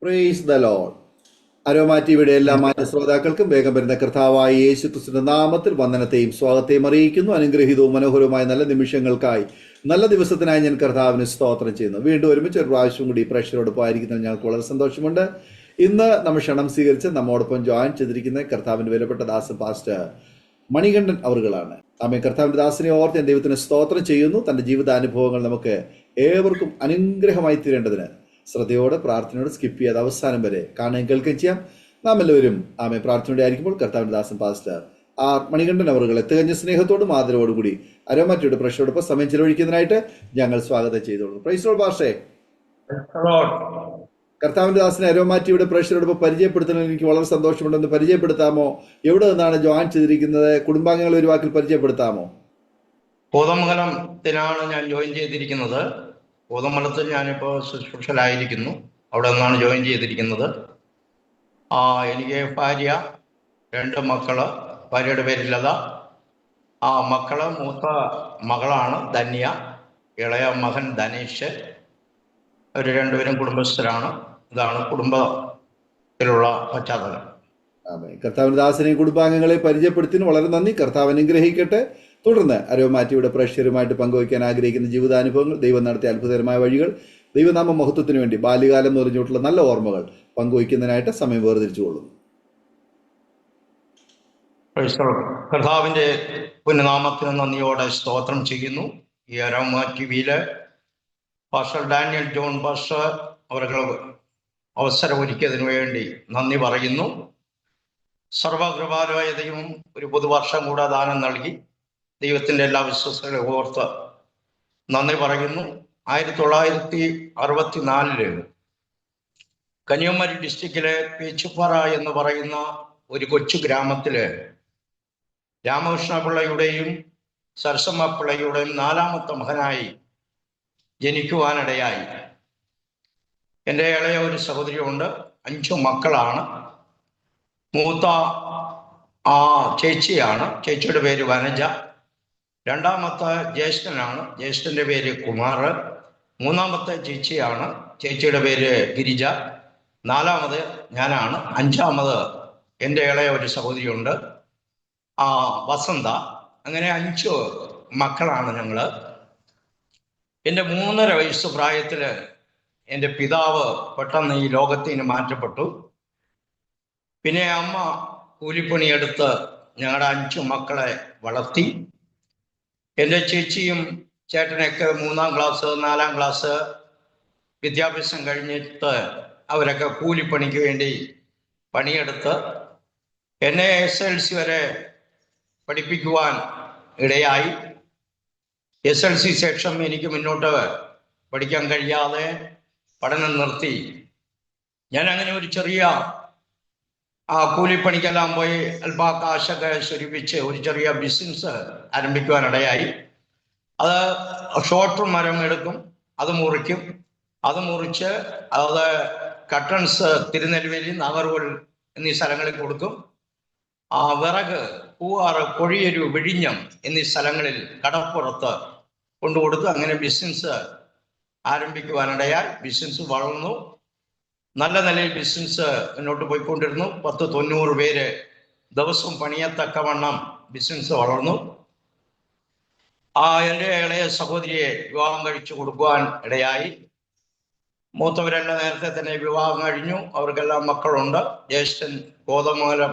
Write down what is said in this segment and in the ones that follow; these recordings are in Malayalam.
Praise the Lord. അരോമ ടിവിയുടെ എല്ലാ മാന്യ ശ്രോതാക്കൾക്കും വേഗം വരുന്ന കർത്താവായ യേശു ക്രിസ്തുവിന്റെ നാമത്തിൽ വന്ദനത്തെയും സ്വാഗതത്തെയും അറിയിക്കുന്നു. അനുഗ്രഹീതവും മനോഹരവുമായ നല്ല നിമിഷങ്ങൾക്കായി, നല്ല ദിവസത്തിനായി ഞാൻ കർത്താവിന് സ്തോത്രം ചെയ്യുന്നു. വീണ്ടും ഒരുമിച്ച് ഒരു പ്രാവശ്യം കൂടി പ്രേക്ഷകരോടൊപ്പം ആയിരിക്കുന്നതിൽ ഞങ്ങൾക്ക് വളരെ സന്തോഷമുണ്ട്. ഇന്ന് നമ്മൾ ക്ഷണം സ്വീകരിച്ച് നമ്മോടൊപ്പം ജോയിൻ ചെയ്തിരിക്കുന്ന കർത്താവിന്റെ വിലപ്പെട്ട ദാസൻ പാസ്റ്റർ മണികണ്ഠൻ അവറുകളാണ്. ആമേൻ. കർത്താവിന്റെ ദാസനെ ഓർത്ത് ഞാൻ ദൈവത്തിന് സ്തോത്രം ചെയ്യുന്നു. തന്റെ ജീവിതാനുഭവങ്ങൾ നമുക്ക് ഏവർക്കും അനുഗ്രഹമായി തീരേണ്ടതിന് ശ്രദ്ധയോടെ പ്രാർത്ഥനയോടെ സ്കിപ്പ് ചെയ്യാതെ അവസാനം വരെ കാണുകയും കേൾക്കുകയും ചെയ്യാം. നാം എല്ലാവരും ആമേ പ്രാർത്ഥനയോടെ ആയിരിക്കുമ്പോൾ കർത്താവിന്റെ ദാസൻ പാസ്റ്റർ ആർ മണികണ്ഠൻ അവറുകളെ തികഞ്ഞ സ്നേഹത്തോടും ആദരവോടും കൂടി അരോമാറ്റിയുടെ പ്രേക്ഷകരോടൊപ്പം സമയം ചെലവഴിക്കുന്നതിനായിട്ട് ഞങ്ങൾ സ്വാഗതം ചെയ്തോളൂ. പ്രൈസ് ലോർഡ് പാസ്റ്റേ. കർത്താവിന്റെ ദാസനെ അരോമാറ്റിയുടെ പ്രേക്ഷകരോടൊപ്പം പരിചയപ്പെടുത്തുന്നതിൽ എനിക്ക് വളരെ സന്തോഷമുണ്ടെന്ന് പരിചയപ്പെടുത്താമോ? എവിടെ നിന്നാണ് ജോയിൻ ചെയ്തിരിക്കുന്നത്? കുടുംബാംഗങ്ങളെ ഒരു വാക്കിൽ പരിചയപ്പെടുത്താമോ? കോതമംഗലത്തിനാണ് ഞാൻ ജോയിൻ ചെയ്തിരിക്കുന്നത്. കോതമംഗലത്തിൽ ഞാനിപ്പോൾ ശുശ്രൂഷയിലായിരിക്കുന്നു. അവിടെ നിന്നാണ് ജോയിൻ ചെയ്തിരിക്കുന്നത്. എനിക്ക് ഭാര്യ, 2 മക്കള്. ഭാര്യയുടെ പേര് ലത. മക്കള്, മൂത്ത മകളാണ് ധന്യ, ഇളയ മകൻ ധനേഷ്. അവർ രണ്ടുപേരും കുടുംബസ്ഥരാണ്. ഇതാണ് കുടുംബത്തിലുള്ള പശ്ചാത്തലം. കർത്താവിന്റെ ദാസനെയും കുടുംബാംഗങ്ങളെ പരിചയപ്പെടുത്തിന് വളരെ നന്ദി. കർത്താവ് അനുഗ്രഹിക്കട്ടെ. തുടർന്ന് അരോമാറ്റിയുടെ പ്രേക്ഷകരുമായിട്ട് പങ്കുവയ്ക്കാൻ ആഗ്രഹിക്കുന്ന ജീവിതാനുഭവങ്ങൾ, ദൈവം നടത്തിയ അത്ഭുതകരമായ വഴികൾ, ദൈവനാമ മഹത്വത്തിന് വേണ്ടി ബാല്യകാലം എന്ന് പറഞ്ഞിട്ടുള്ള നല്ല ഓർമ്മകൾ പങ്കുവയ്ക്കുന്നതിനായിട്ട് സമയം വേർതിരിച്ചുകൊള്ളുന്നു. കർത്താവിന്റെ പുണ്യനാമത്തിന് നന്ദിയോടെ സ്തോത്രം ചെയ്യുന്നു. ഈ അരോമ ടിവിയില് പാസ്റ്റർ ഡാനിയൽ ജോൺ പാസ്റ്റർ അവർക്ക് അവസരം ഒരുക്കിയതിനു വേണ്ടി നന്ദി പറയുന്നു. സർവകൃപാലുവായ ദൈവം ഒരു പുതുവർഷം കൂടെ ദാനം നൽകി. ദൈവത്തിൻ്റെ എല്ലാ വിശ്വസങ്ങളെ ഓർത്ത് നന്ദി പറയുന്നു. 1964 കന്യാകുമാരി ഡിസ്ട്രിക്റ്റിലെ പേച്ചുപ്പാറ എന്ന് പറയുന്ന ഒരു കൊച്ചു ഗ്രാമത്തില് രാമകൃഷ്ണ പിള്ളയുടെയും സരസമ്മ പിള്ളയുടെയും 4ാമത്തെ മകനായി ജനിക്കുവാനിടയായി. എൻ്റെ ഇളയ ഒരു സഹോദരിയുണ്ട്. 5 മക്കളാണ്. മൂത്ത ചേച്ചിയാണ്. ചേച്ചിയുടെ പേര് വനജ. 2ാമത്തെ ജ്യേഷ്ഠനാണ്. ജ്യേഷ്ഠൻ്റെ പേര് കുമാർ. 3ാമത്തെ ചേച്ചിയാണ്. ചേച്ചിയുടെ പേര് ഗിരിജ. 4ാമത് ഞാനാണ്. 5ാമത് എൻ്റെ ഇളയ ഒരു സഹോദരിയുണ്ട്, വസന്ത. അങ്ങനെ 5 മക്കളാണ് ഞങ്ങള്. എൻ്റെ 3.5 വയസ്സ് പ്രായത്തിൽ എൻ്റെ പിതാവ് പെട്ടെന്ന് ഈ ലോകത്തിന് മാറ്റപ്പെട്ടു. പിന്നെ അമ്മ കൂലിപ്പണിയെടുത്ത് ഞങ്ങളുടെ 5 മക്കളെ വളർത്തി. എൻ്റെ ചേച്ചിയും ചേട്ടനൊക്കെ 3ാം ക്ലാസ് 4ാം ക്ലാസ് വിദ്യാഭ്യാസം കഴിഞ്ഞിട്ട് അവരൊക്കെ കൂലിപ്പണിക്ക് വേണ്ടി പണിയെടുത്ത് എന്നെ SLC വരെ പഠിപ്പിക്കുവാൻ ഇടയായി. SLC ശേഷം എനിക്ക് മുന്നോട്ട് പഠിക്കാൻ കഴിയാതെ പഠനം നിർത്തി. ഞാൻ അങ്ങനെ ഒരു ചെറിയ കൂലിപ്പണിക്കെല്ലാം പോയി അല്പം കാശൊക്കെ സ്വരൂപിച്ച് ഒരു ചെറിയ ബിസിനസ് ആരംഭിക്കുവാനിടയായി. അത് ഷോർട്ട് മരം എടുക്കും, അത് മുറിക്കും, അത് മുറിച്ച് അത് കട്ടൺസ് തിരുനെൽവേലി, നാഗർകോവിൽ എന്നീ സ്ഥലങ്ങളിൽ കൊടുക്കും. വിറക്, പൂവാറ്, കൊഴിയൊരു, വിഴിഞ്ഞം എന്നീ സ്ഥലങ്ങളിൽ കടപ്പുറത്ത് കൊണ്ടുകൊടുത്തു. അങ്ങനെ ബിസിനസ് ആരംഭിക്കുവാനിടയായി. ബിസിനസ് വളർന്നു. നല്ല നിലയിൽ ബിസിനസ് മുന്നോട്ട് പോയിക്കൊണ്ടിരുന്നു. 10-90 പേര് ദിവസവും പണിയത്തക്കവണ്ണം ബിസിനസ് വളർന്നു. എൻ്റെ ഇളയ സഹോദരിയെ വിവാഹം കഴിച്ചു കൊടുക്കുവാൻ ഇടയായി. മൂത്തവരെല്ലാം നേരത്തെ തന്നെ വിവാഹം കഴിഞ്ഞു. അവർക്കെല്ലാം മക്കളുണ്ട്. ജ്യേഷ്ഠൻ കോതമംഗലം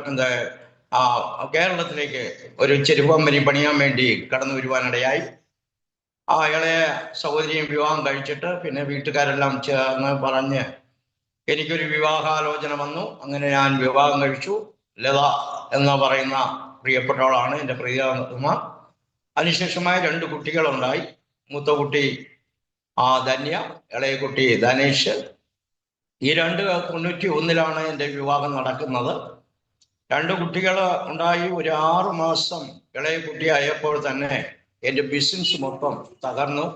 കേരളത്തിലേക്ക് ഒരു ചെരുപ്പമ്പനി പണിയാൻ വേണ്ടി കടന്നു വരുവാനിടയായി. ഇളയ സഹോദരിയും വിവാഹം കഴിച്ചിട്ട് പിന്നെ വീട്ടുകാരെല്ലാം ചേർന്ന് പറഞ്ഞ് എനിക്കൊരു വിവാഹാലോചന വന്നു. അങ്ങനെ ഞാൻ വിവാഹം കഴിച്ചു. ലത എന്ന് പറയുന്ന പ്രിയപ്പെട്ടവളാണ് എൻ്റെ പ്രിയതമ. അതിനുശേഷമായ 2 കുട്ടികളുണ്ടായി. മൂത്ത കുട്ടി ധന്യ, ഇളയ കുട്ടി ധനേഷ്. ഈ 1991 എൻ്റെ വിവാഹം നടക്കുന്നത്. 2 കുട്ടികൾ ഉണ്ടായി. ഒരു 6 മാസം ഇളയ കുട്ടിയായപ്പോൾ തന്നെ എൻ്റെ ബിസിനസ് മൊത്തം തകർന്നു.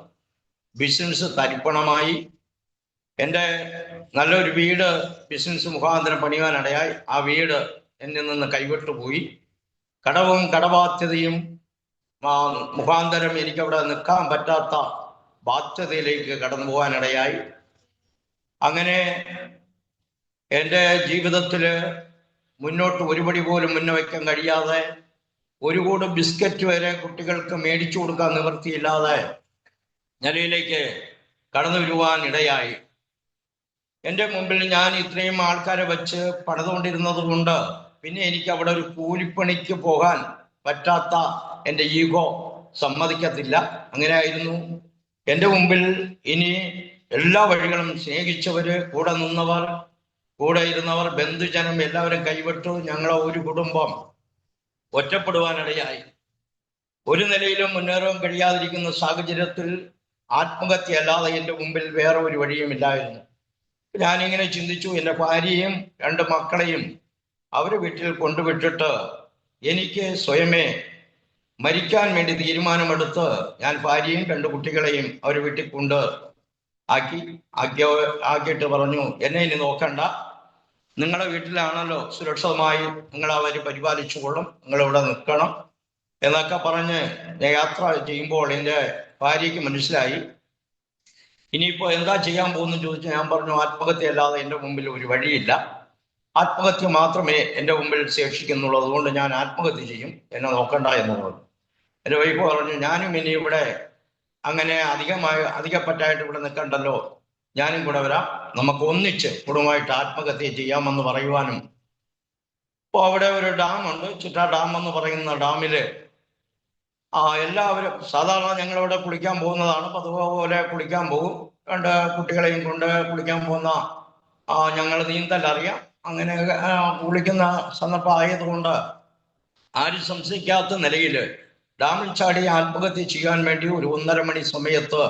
ബിസിനസ് തരിപ്പണമായി. എൻ്റെ നല്ലൊരു വീട് ബിസിനസ് മുഖാന്തരം പണിയാനിടയായി. ആ വീട് എന്നിൽ നിന്ന് കൈവിട്ടു പോയി. കടവും കടബാധ്യതയും മുഖാന്തരം എനിക്കവിടെ നിൽക്കാൻ പറ്റാത്ത ബാധ്യതയിലേക്ക് കടന്നു പോകാനിടയായി. അങ്ങനെ എൻ്റെ ജീവിതത്തിൽ മുന്നോട്ട് ഒരുപടി പോലും മുന്നവയ്ക്കാൻ കഴിയാതെ ഒരു കൂട് ബിസ്ക്കറ്റ് വരെ കുട്ടികൾക്ക് മേടിച്ചു കൊടുക്കാൻ നിവൃത്തിയില്ലാതെ നിലയിലേക്ക് കടന്നു വരുവാൻ ഇടയായി. എൻ്റെ മുമ്പിൽ ഞാൻ ഇത്രയും ആൾക്കാരെ വെച്ച് പണിതുകൊണ്ടിരുന്നത് കൊണ്ട് പിന്നെ എനിക്ക് അവിടെ ഒരു കൂലിപ്പണിക്ക് പോകാൻ പറ്റാത്ത എൻ്റെ ഈഗോ സമ്മതിക്കത്തില്ല. അങ്ങനെ ആയിരുന്നു. എൻ്റെ മുമ്പിൽ ഇനി എല്ലാ വഴികളും സ്നേഹിച്ചവര്, കൂടെ നിന്നവർ, കൂടെ ഇരുന്നവർ, ബന്ധുജനം എല്ലാവരും കൈവിട്ടു. ഞങ്ങളെ ഒരു കുടുംബം ഒറ്റപ്പെടുവാനിടയായി. ഒരു നിലയിലും മുന്നേറാൻ കഴിയാതിരിക്കുന്ന സാഹചര്യത്തിൽ ആത്മഹത്യ അല്ലാതെ എൻ്റെ മുമ്പിൽ വേറെ ഒരു വഴിയുമില്ലായിരുന്നു. ഞാനിങ്ങനെ ചിന്തിച്ചു, എൻ്റെ ഭാര്യയും 2 മക്കളെയും അവരെ വീട്ടിൽ കൊണ്ടുവിട്ടിട്ട് എനിക്ക് സ്വയമേ മരിക്കാൻ വേണ്ടി തീരുമാനമെടുത്ത് ഞാൻ ഭാര്യയും 2 കുട്ടികളെയും അവരെ വീട്ടിൽ കൊണ്ട് ആക്കിയിട്ട് പറഞ്ഞു, എന്നെ ഇനി നോക്കണ്ട, നിങ്ങളുടെ വീട്ടിലാണല്ലോ സുരക്ഷിതമായി നിങ്ങൾ അവർ പരിപാലിച്ചുകൊള്ളും, നിങ്ങളിവിടെ നിൽക്കണം എന്നൊക്കെ പറഞ്ഞ് ഞാൻ യാത്ര ചെയ്യുമ്പോൾ എൻ്റെ ഭാര്യയ്ക്ക് മനസ്സിലായി ഇനിയിപ്പോൾ എന്താ ചെയ്യാൻ പോകുന്നു ചോദിച്ചു. ഞാൻ പറഞ്ഞു, ആത്മഹത്യ അല്ലാതെ എൻ്റെ മുമ്പിൽ ഒരു വഴിയില്ല, ആത്മഹത്യ മാത്രമേ എൻ്റെ മുമ്പിൽ ശേഷിക്കുന്നുള്ളൂ, അതുകൊണ്ട് ഞാൻ ആത്മഹത്യ ചെയ്യും, എന്നെ നോക്കണ്ട എന്ന് പറഞ്ഞു. എൻ്റെ വൈഫ് പറഞ്ഞു, ഞാനും ഇനി ഇവിടെ അങ്ങനെ അധികപ്പറ്റായിട്ട് ഇവിടെ നിൽക്കണ്ടല്ലോ, ഞാനും കൂടെ വരാം, നമുക്ക് ഒന്നിച്ച് കുടുംബമായിട്ട് ആത്മഹത്യ ചെയ്യാമെന്ന് പറയുവാനും. അപ്പോൾ അവിടെ ഒരു ഡാമുണ്ട്, ചിറ്റാ ഡാം എന്ന് പറയുന്ന ഡാമില് എല്ലാവരും സാധാരണ ഞങ്ങളിവിടെ കുളിക്കാൻ പോകുന്നതാണ്, അതുപോലെ കുളിക്കാൻ പോകും. 2 കുട്ടികളെയും കൊണ്ട് കുളിക്കാൻ പോകുന്ന ഞങ്ങൾ നീന്തലറിയാം. അങ്ങനെ കുളിക്കുന്ന സന്ദർഭം ആയതുകൊണ്ട് ആരും സംശയിക്കാത്ത നിലയിൽ ഡാമിൽ ചാടി ആത്മഹത്യ ചെയ്യാൻ വേണ്ടി ഒരു 1:30 മണി സമയത്ത്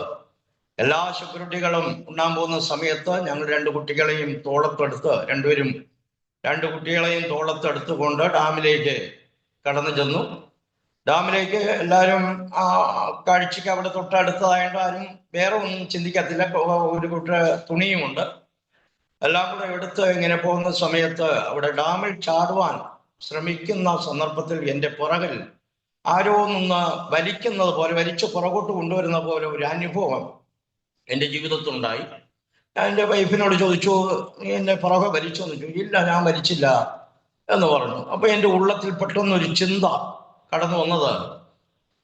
എല്ലാ സെക്യൂരിറ്റികളും ഉണ്ടാൻ പോകുന്ന സമയത്ത് ഞങ്ങൾ 2 കുട്ടികളെയും തോളത്തെടുത്ത് 2 കുട്ടികളെയും തോളത്തെടുത്തുകൊണ്ട് ഡാമിലേക്ക് കടന്നു ചെന്നു. ഡാമിലേക്ക് എല്ലാവരും കാഴ്ചയ്ക്ക് അവിടെ തൊട്ടടുത്തതായിട്ട് ആരും വേറെ ഒന്നും ചിന്തിക്കത്തില്ല. ഒരു കൂട്ട തുണിയുമുണ്ട്. എല്ലാം കൂടെ എടുത്ത് ഇങ്ങനെ പോകുന്ന സമയത്ത് അവിടെ ഡാമിൽ ചാടുവാൻ ശ്രമിക്കുന്ന സന്ദർഭത്തിൽ എൻ്റെ പുറകിൽ ആരോ നിന്ന് വലിക്കുന്നത് പോലെ, വലിച്ച് പുറകോട്ട് കൊണ്ടുവരുന്ന പോലെ ഒരു അനുഭവം എൻ്റെ ജീവിതത്തിലുണ്ടായി. ഞാൻ എൻ്റെ വൈഫിനോട് ചോദിച്ചു, നീ എന്നെ പുറകെ വലിച്ചു എന്ന് ചോദിച്ചു. ഇല്ല, ഞാൻ വലിച്ചില്ല എന്ന് പറഞ്ഞു. അപ്പൊ എൻ്റെ ഉള്ളത്തിൽ പെട്ടെന്നൊരു ചിന്ത കടന്നു വന്നത്,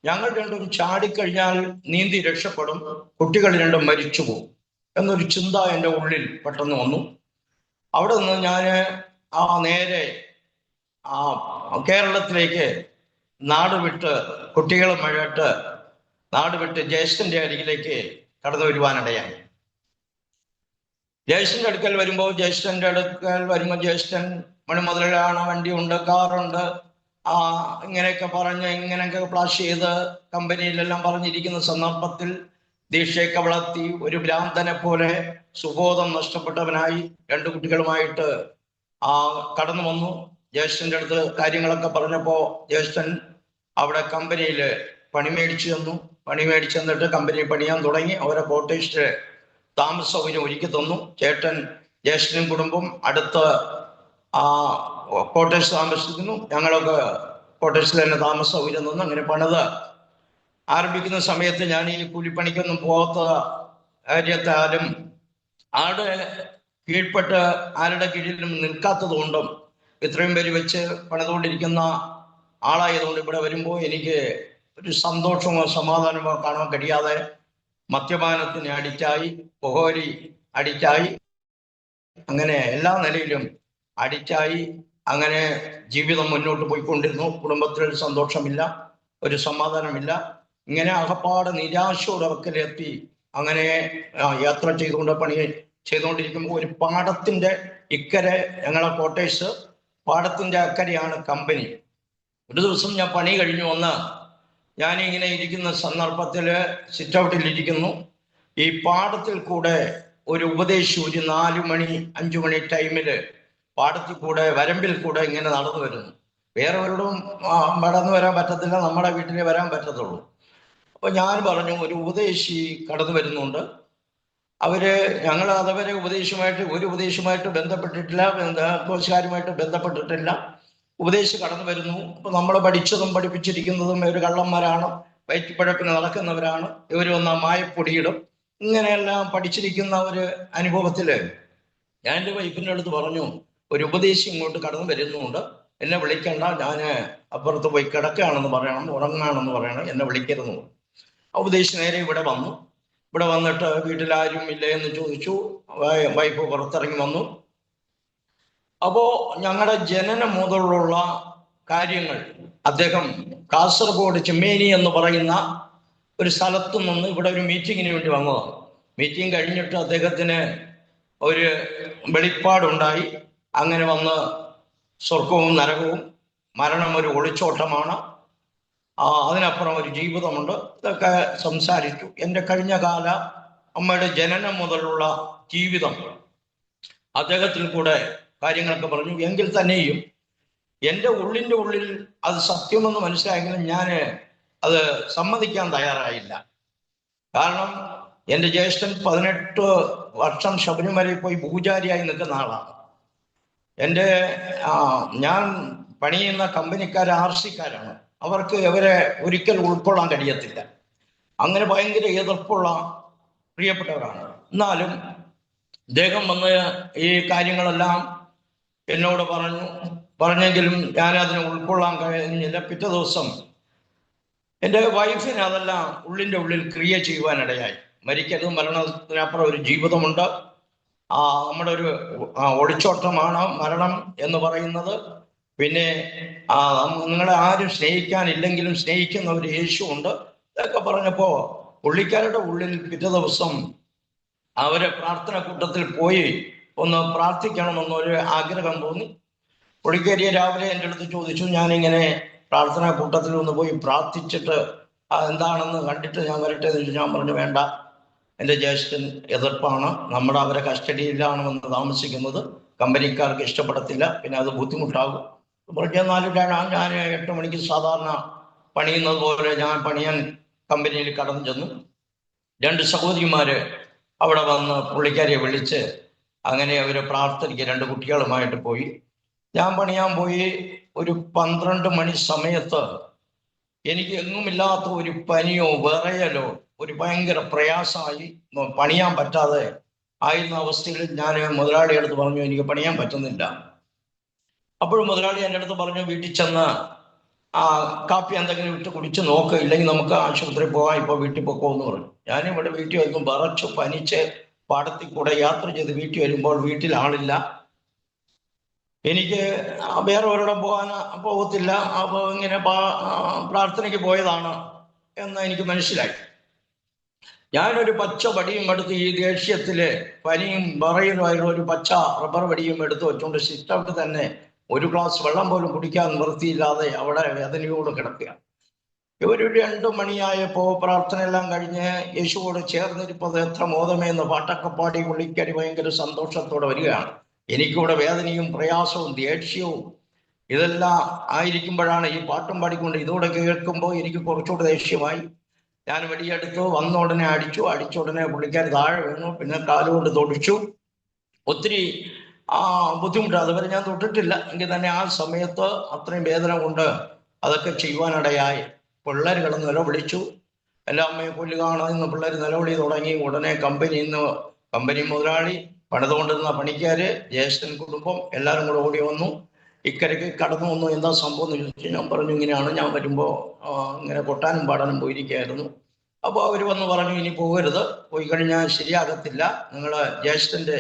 ഞങ്ങൾ 2 ചാടിക്കഴിഞ്ഞാൽ നീന്തി രക്ഷപ്പെടും, കുട്ടികൾ 2 മരിച്ചു പോകും എന്നൊരു ചിന്ത എൻ്റെ ഉള്ളിൽ പെട്ടെന്ന് വന്നു. അവിടെ നിന്ന് ഞാൻ നേരെ കേരളത്തിലേക്ക് നാട് വിട്ട് കുട്ടികളുമായിട്ട് നാട് വിട്ട് ജ്യേഷ്ഠന്റെ അരികിലേക്ക് കടന്നു വരുവാനിടയായി. ജ്യേഷ്ഠന്റെ അടുക്കൽ വരുമ്പോൾ ജ്യേഷ്ഠൻ മണിമുതലാണ്, വണ്ടിയുണ്ട്, കാറുണ്ട്, ഇങ്ങനെയൊക്കെ പറഞ്ഞ് ഇങ്ങനെയൊക്കെ ഫ്ലാഷ് ചെയ്ത് കമ്പനിയിലെല്ലാം പറഞ്ഞിരിക്കുന്ന സന്ദർഭത്തിൽ ദീക്ഷയൊക്കെ വളർത്തി ഒരു ഭ്രാന്തനെ പോലെ സുബോധം നഷ്ടപ്പെട്ടവനായി 2 കുട്ടികളുമായിട്ട് കടന്നു വന്നു. ജ്യേഷ്ഠന്റെ അടുത്ത് കാര്യങ്ങളൊക്കെ പറഞ്ഞപ്പോ ജ്യേഷ്ഠൻ അവിടെ കമ്പനിയിൽ പണി മേടിച്ചു തന്നിട്ട് കമ്പനി പണിയാൻ തുടങ്ങി. അവരെ കോട്ടേഴ്സില് താമസ സൗകര്യം ഒരുക്കി തന്നു. ജ്യേഷ്ഠനും കുടുംബം അടുത്ത് കോട്ടേഴ്സ് താമസിക്കുന്നു. ഞങ്ങളൊക്കെ കോട്ടേഴ്സിൽ തന്നെ താമസ സൗകര്യം തന്നു. അങ്ങനെ പണിത് ആരംഭിക്കുന്ന സമയത്ത് ഞാൻ ഈ കൂലിപ്പണിക്കൊന്നും പോകാത്ത കാര്യത്താലും ആരുടെ കീഴ്പ്പെട്ട് ആരുടെ കീഴിലും നിൽക്കാത്തത് കൊണ്ടും ഇത്രയും പേര് വെച്ച് പണിതുകൊണ്ടിരിക്കുന്ന ആളായതുകൊണ്ട് ഇവിടെ വരുമ്പോൾ എനിക്ക് ഒരു സന്തോഷമോ സമാധാനമോ കാണാൻ കഴിയാതെ മദ്യപാനത്തിന് അഡിക്റ്റായി, പുകവലി അഡിക്റ്റായി, അങ്ങനെ എല്ലാ നിലയിലും അഡിക്റ്റായി. അങ്ങനെ ജീവിതം മുന്നോട്ട് പോയിക്കൊണ്ടിരുന്നു. കുടുംബത്തിൽ ഒരു സന്തോഷമില്ല, ഒരു സമാധാനമില്ല. ഇങ്ങനെ അകപ്പാട് നിരാശയോടെ വക്കലെത്തി അങ്ങനെ യാത്ര ചെയ്തുകൊണ്ടിരിക്കുമ്പോൾ ഒരു പാടത്തിന്റെ ഇക്കരെ, ഞങ്ങളെ ക്വാർട്ടേഴ്സ് പാടത്തിന്റെ അക്കരെയാണ് കമ്പനി. ഒരു ദിവസം ഞാൻ പണി കഴിഞ്ഞു വന്ന് ഞാനിങ്ങനെ ഇരിക്കുന്ന സന്ദർഭത്തിൽ സിറ്റ് ഔട്ടിൽ ഇരിക്കുന്നു. ഈ പാടത്തിൽ കൂടെ ഒരു ഉപദേശി ഒരു 4 മണി 5 മണി ടൈമില് പാടത്തിൽ കൂടെ വരമ്പിൽ കൂടെ ഇങ്ങനെ നടന്നു വരുന്നു. വേറെ ഒരിടവും നടന്നു വരാൻ പറ്റത്തില്ല, നമ്മുടെ വീട്ടിലേ വരാൻ പറ്റത്തുള്ളൂ. അപ്പൊ ഞാൻ പറഞ്ഞു, ഒരു ഉപദേശി കടന്നു വരുന്നുണ്ട്. ഞങ്ങൾ അതുവരെ ഒരു ഉപദേശവുമായിട്ട് ബന്ധപ്പെട്ടിട്ടില്ല, കോശക്കാരുമായിട്ട് ബന്ധപ്പെട്ടിട്ടില്ല. ഉപദേശി കടന്നു വരുന്നു. അപ്പൊ നമ്മൾ പഠിച്ചതും പഠിപ്പിച്ചിരിക്കുന്നതും ഒരു കള്ളന്മാരാണ്, വയറ്റിപ്പഴപ്പിന് നടക്കുന്നവരാണ്, ഇവർ വന്ന മായപ്പൊടിയിടും, ഇങ്ങനെയെല്ലാം പഠിച്ചിരിക്കുന്ന ഒരു അനുഭവത്തില് ഞാൻ എൻ്റെ വൈഫിൻ്റെ അടുത്ത് പറഞ്ഞു, ഒരു ഉപദേശി ഇങ്ങോട്ട് കടന്നു വരുന്നുണ്ട്, എന്നെ വിളിക്കണ്ട, ഞാൻ അപ്പുറത്ത് പോയി കിടക്കുകയാണെന്ന് പറയണം, ഉറങ്ങാണെന്ന് പറയണം, എന്നെ വിളിക്കരുന്നു. ഉപദേശി നേരെ ഇവിടെ വന്നു. ഇവിടെ വന്നിട്ട് വീട്ടിലാരും ഇല്ലേ എന്ന് ചോദിച്ചു. വൈഫ് പുറത്തിറങ്ങി വന്നു. അപ്പോ ഞങ്ങളുടെ ജനനം മുതലുള്ള കാര്യങ്ങൾ അദ്ദേഹം കാസർഗോഡ് ചെമ്മേനി എന്ന് പറയുന്ന ഒരു സ്ഥലത്തു നിന്ന് ഇവിടെ ഒരു മീറ്റിങ്ങിന് വേണ്ടി വന്നതാണ്. മീറ്റിംഗ് കഴിഞ്ഞിട്ട് അദ്ദേഹത്തിന് ഒരു വെളിപ്പാടുണ്ടായി. അങ്ങനെ വന്ന് സ്വർഗവും നരകവും, മരണം ഒരു ഒളിച്ചോട്ടമാണ്, അതിനപ്പുറം ഒരു ജീവിതമുണ്ട്, ഇതൊക്കെ സംസാരിച്ചു. എൻ്റെ കഴിഞ്ഞ കാല അമ്മയുടെ ജനനം മുതലുള്ള ജീവിതം അദ്ദേഹത്തിൽ കൂടെ കാര്യങ്ങളൊക്കെ പറഞ്ഞു. എങ്കിൽ തന്നെയും എൻ്റെ ഉള്ളിൻ്റെ ഉള്ളിൽ അത് സത്യമെന്ന് മനസ്സിലായെങ്കിലും ഞാൻ അത് സമ്മതിക്കാൻ തയ്യാറായില്ല. കാരണം എൻ്റെ ജ്യേഷ്ഠൻ 18 വർഷം ശബരിമലയിൽ പോയി പൂജാരിയായി നിൽക്കുന്ന ആളാണ്. ഞാൻ പണിയുന്ന കമ്പനിക്കാർ RC-ക്കാരാണ്. അവർക്ക് ഇവരെ ഒരിക്കൽ ഉൾക്കൊള്ളാൻ കഴിയത്തില്ല. അങ്ങനെ ഭയങ്കര എതിർപ്പുള്ള പ്രിയപ്പെട്ടവരാണ്. എന്നാലും അദ്ദേഹം വന്ന് ഈ കാര്യങ്ങളെല്ലാം എന്നോട് പറഞ്ഞെങ്കിലും ഞാനതിനെ ഉൾക്കൊള്ളാൻ കഴിഞ്ഞില്ല. പിറ്റേ ദിവസം എൻ്റെ വൈഫിന് അതെല്ലാം ഉള്ളിൻ്റെ ഉള്ളിൽ ക്രിയ ചെയ്യുവാനിടയായി. മരിക്കരുത്, മരണത്തിനപ്പുറം ഒരു ജീവിതമുണ്ട്, നമ്മുടെ ഒരു ഒളിച്ചോട്ടമാണ് മരണം എന്ന് പറയുന്നത്. പിന്നെ നിങ്ങളെ ആരും സ്നേഹിക്കാനില്ലെങ്കിലും സ്നേഹിക്കുന്ന ഒരു യേശു ഉണ്ട്. ഇതൊക്കെ പറഞ്ഞപ്പോ പുള്ളിക്കാരുടെ ഉള്ളിൽ പിറ്റേ ദിവസം അവരെ പ്രാർത്ഥന കൂട്ടത്തിൽ പോയി ഒന്ന് പ്രാർത്ഥിക്കണമെന്നൊരു ആഗ്രഹം തോന്നി. പുള്ളിക്കാരിയെ രാവിലെ എൻ്റെ അടുത്ത് ചോദിച്ചു, ഞാനിങ്ങനെ പ്രാർത്ഥനാ കൂട്ടത്തിൽ ഒന്ന് പോയി പ്രാർത്ഥിച്ചിട്ട് എന്താണെന്ന് കണ്ടിട്ട് ഞാൻ വരട്ടെ എന്ന് ചോദിച്ചു. ഞാൻ പറഞ്ഞു, വേണ്ട, എൻ്റെ ജ്യേഷ്ഠൻ എതിർപ്പാണ്, അവരെ കസ്റ്റഡിയിലാണ് വന്ന് താമസിക്കുന്നത്, കമ്പനിക്കാർക്ക് ഇഷ്ടപ്പെടത്തില്ല, പിന്നെ അത് ബുദ്ധിമുട്ടാകും. പറഞ്ഞാലും ഞാൻ 8 മണിക്ക് സാധാരണ പണിയുന്നത് പോലെ ഞാൻ പണിയാൻ കമ്പനിയിൽ കടന്നു ചെന്നു. 2 സഹോദരിമാര് അവിടെ വന്ന് പുള്ളിക്കാരിയെ വിളിച്ച് അങ്ങനെ അവര് പ്രാർത്ഥനയ്ക്ക് 2 കുട്ടികളുമായിട്ട് പോയി. ഞാൻ പണിയാൻ പോയി. ഒരു 12 മണി സമയത്ത് എനിക്ക് എങ്ങുമില്ലാത്ത ഒരു പനിയോ വിറയലോ, ഒരു ഭയങ്കര പ്രയാസമായി, പണിയാൻ പറ്റാതെ ആയിരുന്ന അവസ്ഥയിൽ ഞാൻ മുതലാളിയുടെ അടുത്ത് പറഞ്ഞു, എനിക്ക് പണിയാൻ പറ്റുന്നില്ല. അപ്പോഴും മുതലാളി എൻ്റെ അടുത്ത് പറഞ്ഞു, വീട്ടിൽ ചെന്ന് കാപ്പി എന്തെങ്കിലും ഇട്ട് കുടിച്ച് നോക്ക്, ഇല്ലെങ്കിൽ നമുക്ക് ആശുപത്രി പോകാം, ഇപ്പോൾ വീട്ടിൽ പൊക്കോന്ന് പറഞ്ഞു. ഞാനിവിടെ വീട്ടിൽ വരുമ്പോൾ വിറച്ചു പനിച്ച് പാടത്തിൽ കൂടെ യാത്ര ചെയ്ത് വീട്ടിൽ വരുമ്പോൾ വീട്ടിൽ ആളില്ല. എനിക്ക് വേറെ ഒരിടം പോകത്തില്ല. അപ്പോൾ ഇങ്ങനെ പ്രാർത്ഥനയ്ക്ക് പോയതാണ് എന്ന് എനിക്ക് മനസ്സിലായി. ഞാനൊരു പച്ച വടിയും എടുത്ത്, ഈ ദേഷ്യത്തില് പനിയും വിറയലുമായിരുന്നു, ഒരു പച്ച റബ്ബർ വടിയും എടുത്ത് വെച്ചുകൊണ്ട് സിസ്റ്റൗട്ട് തന്നെ ഒരു ഗ്ലാസ് വെള്ളം പോലും കുടിക്കാൻ നിവൃത്തിയില്ലാതെ അവിടെ വേദനയോട് കിടക്കുക. ഒരു 2 മണിയായപ്പോൾ പ്രാർത്ഥനയെല്ലാം കഴിഞ്ഞ് യേശുവോട് ചേർന്നിരിപ്പത് എത്ര മോദമേന്ന് പാട്ടൊക്കെ പാടി പുള്ളിക്കാരി ഭയങ്കര സന്തോഷത്തോടെ വരികയാണ്. എനിക്കിവിടെ വേദനയും പ്രയാസവും ദേഷ്യവും ഇതെല്ലാം ആയിരിക്കുമ്പോഴാണ് ഈ പാട്ടും പാടിക്കൊണ്ട് ഇതോടെ കേൾക്കുമ്പോൾ എനിക്ക് കുറച്ചുകൂടെ ദേഷ്യമായി. ഞാൻ വെടിയെടുത്തു, വന്ന ഉടനെ അടിച്ച ഉടനെ പുള്ളിക്കാരി താഴെ വീണു. പിന്നെ കാലുകൊണ്ട് തൊടിച്ചു. ഒത്തിരി ബുദ്ധിമുട്ട്. അതുവരെ ഞാൻ തൊട്ടിട്ടില്ല. എങ്കിൽ തന്നെ ആ സമയത്ത് അത്രയും വേദന കൊണ്ട് അതൊക്കെ ചെയ്യുവാനിടയായി. പിള്ളേർ കിടന്ന് നിലവിളിച്ചു, എല്ലാ അമ്മയെ കൊല്ലുകയാണ് എന്ന് പിള്ളേർ നിലവിളി തുടങ്ങി. ഉടനെ കമ്പനി മുതലാളി, പണിതുകൊണ്ടിരുന്ന പണിക്കാര്, ജ്യേഷ്ഠൻ കുടുംബം എല്ലാവരും കൂടെ ഓടി വന്നു. ഇക്കരയ്ക്ക് കടന്നു വന്നു. എന്താ സംഭവം എന്ന് ചോദിച്ചു. ഞാൻ പറഞ്ഞു, ഇങ്ങനെയാണ്, ഞാൻ വരുമ്പോൾ ഇങ്ങനെ കൊട്ടാനും പാടാനും പോയിരിക്കുകയായിരുന്നു. അപ്പോൾ അവർ വന്ന് പറഞ്ഞു, ഇനി പോകരുത്, പോയി കഴിഞ്ഞാൽ ശരിയാകത്തില്ല, നിങ്ങൾ ജ്യേഷ്ഠൻ്റെ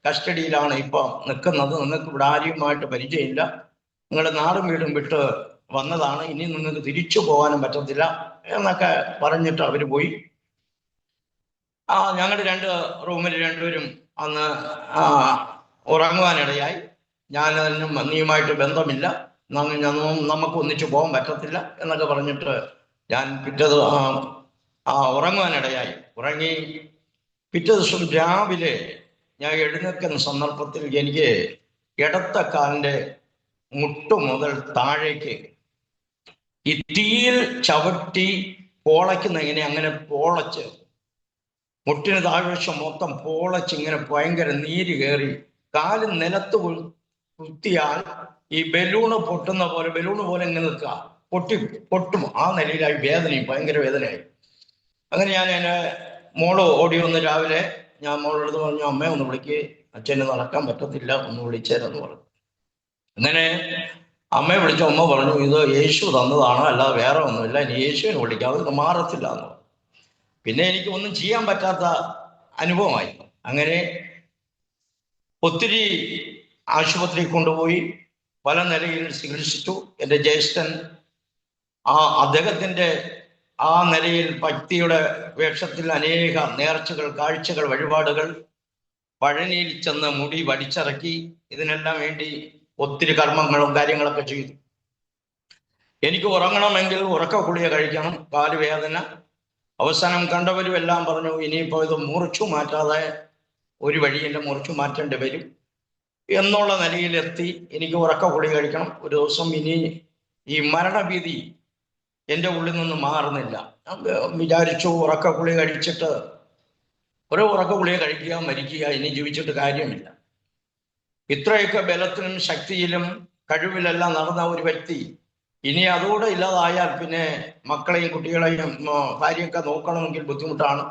കസ്റ്റഡിയിലാണ് ഇപ്പം നിൽക്കുന്നത്, നിങ്ങൾക്ക് ഇവിടെ ആരെയുമായിട്ട് പരിചയമില്ല, നിങ്ങൾ നാടും വീടും വിട്ട് വന്നതാണ്, ഇനി നിങ്ങൾക്ക് തിരിച്ചു പോകാനും പറ്റത്തില്ല എന്നൊക്കെ പറഞ്ഞിട്ട് അവർ പോയി. ഞങ്ങളുടെ 2 റൂമിൽ 2 പേരും അന്ന് ഉറങ്ങുവാനിടയായി. ഞാനതിനും നീയുമായിട്ട് ബന്ധമില്ല, നമുക്ക് ഒന്നിച്ചു പോകാൻ പറ്റത്തില്ല എന്നൊക്കെ പറഞ്ഞിട്ട് ഞാൻ ഉറങ്ങുവാനിടയായി. ഉറങ്ങി. പിറ്റേ ദിവസം രാവിലെ ഞാൻ എഴുന്നേൽക്കുന്ന സന്ദർഭത്തിൽ എനിക്ക് ഇടത്ത കാലിൻ്റെ മുട്ടു മുതൽ താഴേക്ക് ഈ തീയിൽ ചവിട്ടി പോളയ്ക്കുന്ന എങ്ങനെ, അങ്ങനെ പോളച്ച് മുട്ടിന് താഴ്വശം മൊത്തം പോളച്ച് ഇങ്ങനെ ഭയങ്കര നീര് കയറി, കാല് നിലത്ത് കുത്തിയാൽ ഈ ബലൂണ് പൊട്ടുന്ന പോലെ, ബലൂണ് പോലെ ഇങ്ങനെ നിൽക്കുക, പൊട്ടും. ആ നിലയിലായി വേദനയും, ഭയങ്കര വേദനയായി. അങ്ങനെ ഞാൻ എൻ്റെ മോള് ഓടി വന്ന് രാവിലെ ഞാൻ മോളെടുത്ത് പറഞ്ഞു, അമ്മയെ ഒന്ന് വിളിക്ക്, അച്ഛന് നടക്കാൻ പറ്റത്തില്ല, ഒന്ന് വിളിച്ചേരെന്ന് പറഞ്ഞു. അങ്ങനെ അമ്മയെ വിളിച്ച അമ്മ പറഞ്ഞു, ഇത് യേശു തന്നതാണ്, അല്ലാതെ വേറെ ഒന്നുമില്ല, ഇനി യേശുവിനെ വിളിക്കാതെ ഇത് മാറത്തില്ല എന്ന്. പിന്നെ എനിക്ക് ഒന്നും ചെയ്യാൻ പറ്റാത്ത അനുഭവമായി. അങ്ങനെ ഒത്തിരി ആശുപത്രി കൊണ്ടുപോയി പല നിലയിൽ ചികിത്സിച്ചു. എൻ്റെ ജ്യേഷ്ഠൻ അദ്ദേഹത്തിൻ്റെ ആ നിലയിൽ ഭക്തിയുടെ വേഷത്തിൽ അനേക നേർച്ചകൾ, കാഴ്ചകൾ, വഴിപാടുകൾ, പഴനിയിൽ ചെന്ന് മുടി വലിച്ചിറക്കി, ഇതിനെല്ലാം വേണ്ടി ഒത്തിരി കർമ്മങ്ങളും കാര്യങ്ങളൊക്കെ ചെയ്തു. എനിക്ക് ഉറങ്ങണമെങ്കിൽ ഉറക്കഗുളിക കഴിക്കണം, കാലുവേദന. അവസാനം കണ്ടവരും എല്ലാം പറഞ്ഞു, ഇനിയിപ്പോൾ ഇത് മുറിച്ചു മാറ്റാതെ ഒരു വഴിയില്ല, മുറിച്ചു മാറ്റേണ്ടി വരും എന്നുള്ള നിലയിലെത്തി. എനിക്ക് ഉറക്കഗുളിക കഴിക്കണം. ഒരു ദിവസം ഇനി ഈ മരണഭീതി എൻ്റെ ഉള്ളിൽ നിന്ന് മാറുന്നില്ല. വിചാരിച്ചു ഉറക്കഗുളിക കഴിച്ചിട്ട് ഒരു ഉറക്കഗുളിക കഴിക്കുക, മരിക്കുക, ഇനി ജീവിച്ചിട്ട് കാര്യമില്ല. ഇത്രയൊക്കെ ബലത്തിലും ശക്തിയിലും കഴിവിലെല്ലാം നടന്ന ഒരു വ്യക്തി ഇനി അതുകൂടെ ഇല്ലാതായാൽ പിന്നെ മക്കളെയും കുട്ടികളെയും ഭാര്യയൊക്കെ നോക്കണമെങ്കിൽ ബുദ്ധിമുട്ടാണ്.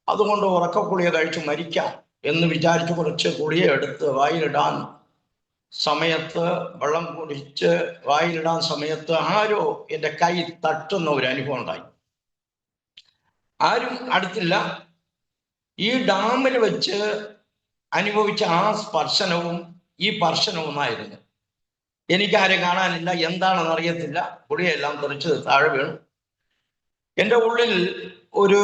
അതുകൊണ്ട് ഉറക്കഗുളിക കഴിച്ച് മരിക്കാം എന്ന് വിചാരിച്ച് കുറച്ച് ഗുളിക എടുത്ത് വായിലിടാൻ സമയത്ത്, വെള്ളം കുടിച്ച് വായിലിടാൻ സമയത്ത് ആരോ എൻ്റെ കൈ തട്ടുന്ന ഒരു അനുഭവം ഉണ്ടായി. ആരും അടുത്തില്ല. ഈ ഡാമിൽ വെച്ച് അനുഭവിച്ച ആ സ്പർശനവും ഈ സ്പർശനവും ഒന്നായിരുന്നു. എനിക്കാരെ കാണാനില്ല, എന്താണെന്ന് അറിയത്തില്ല. ഗുളിയെല്ലാം തെറിച്ച് താഴെ വീണു. എൻ്റെ ഉള്ളിൽ ഒരു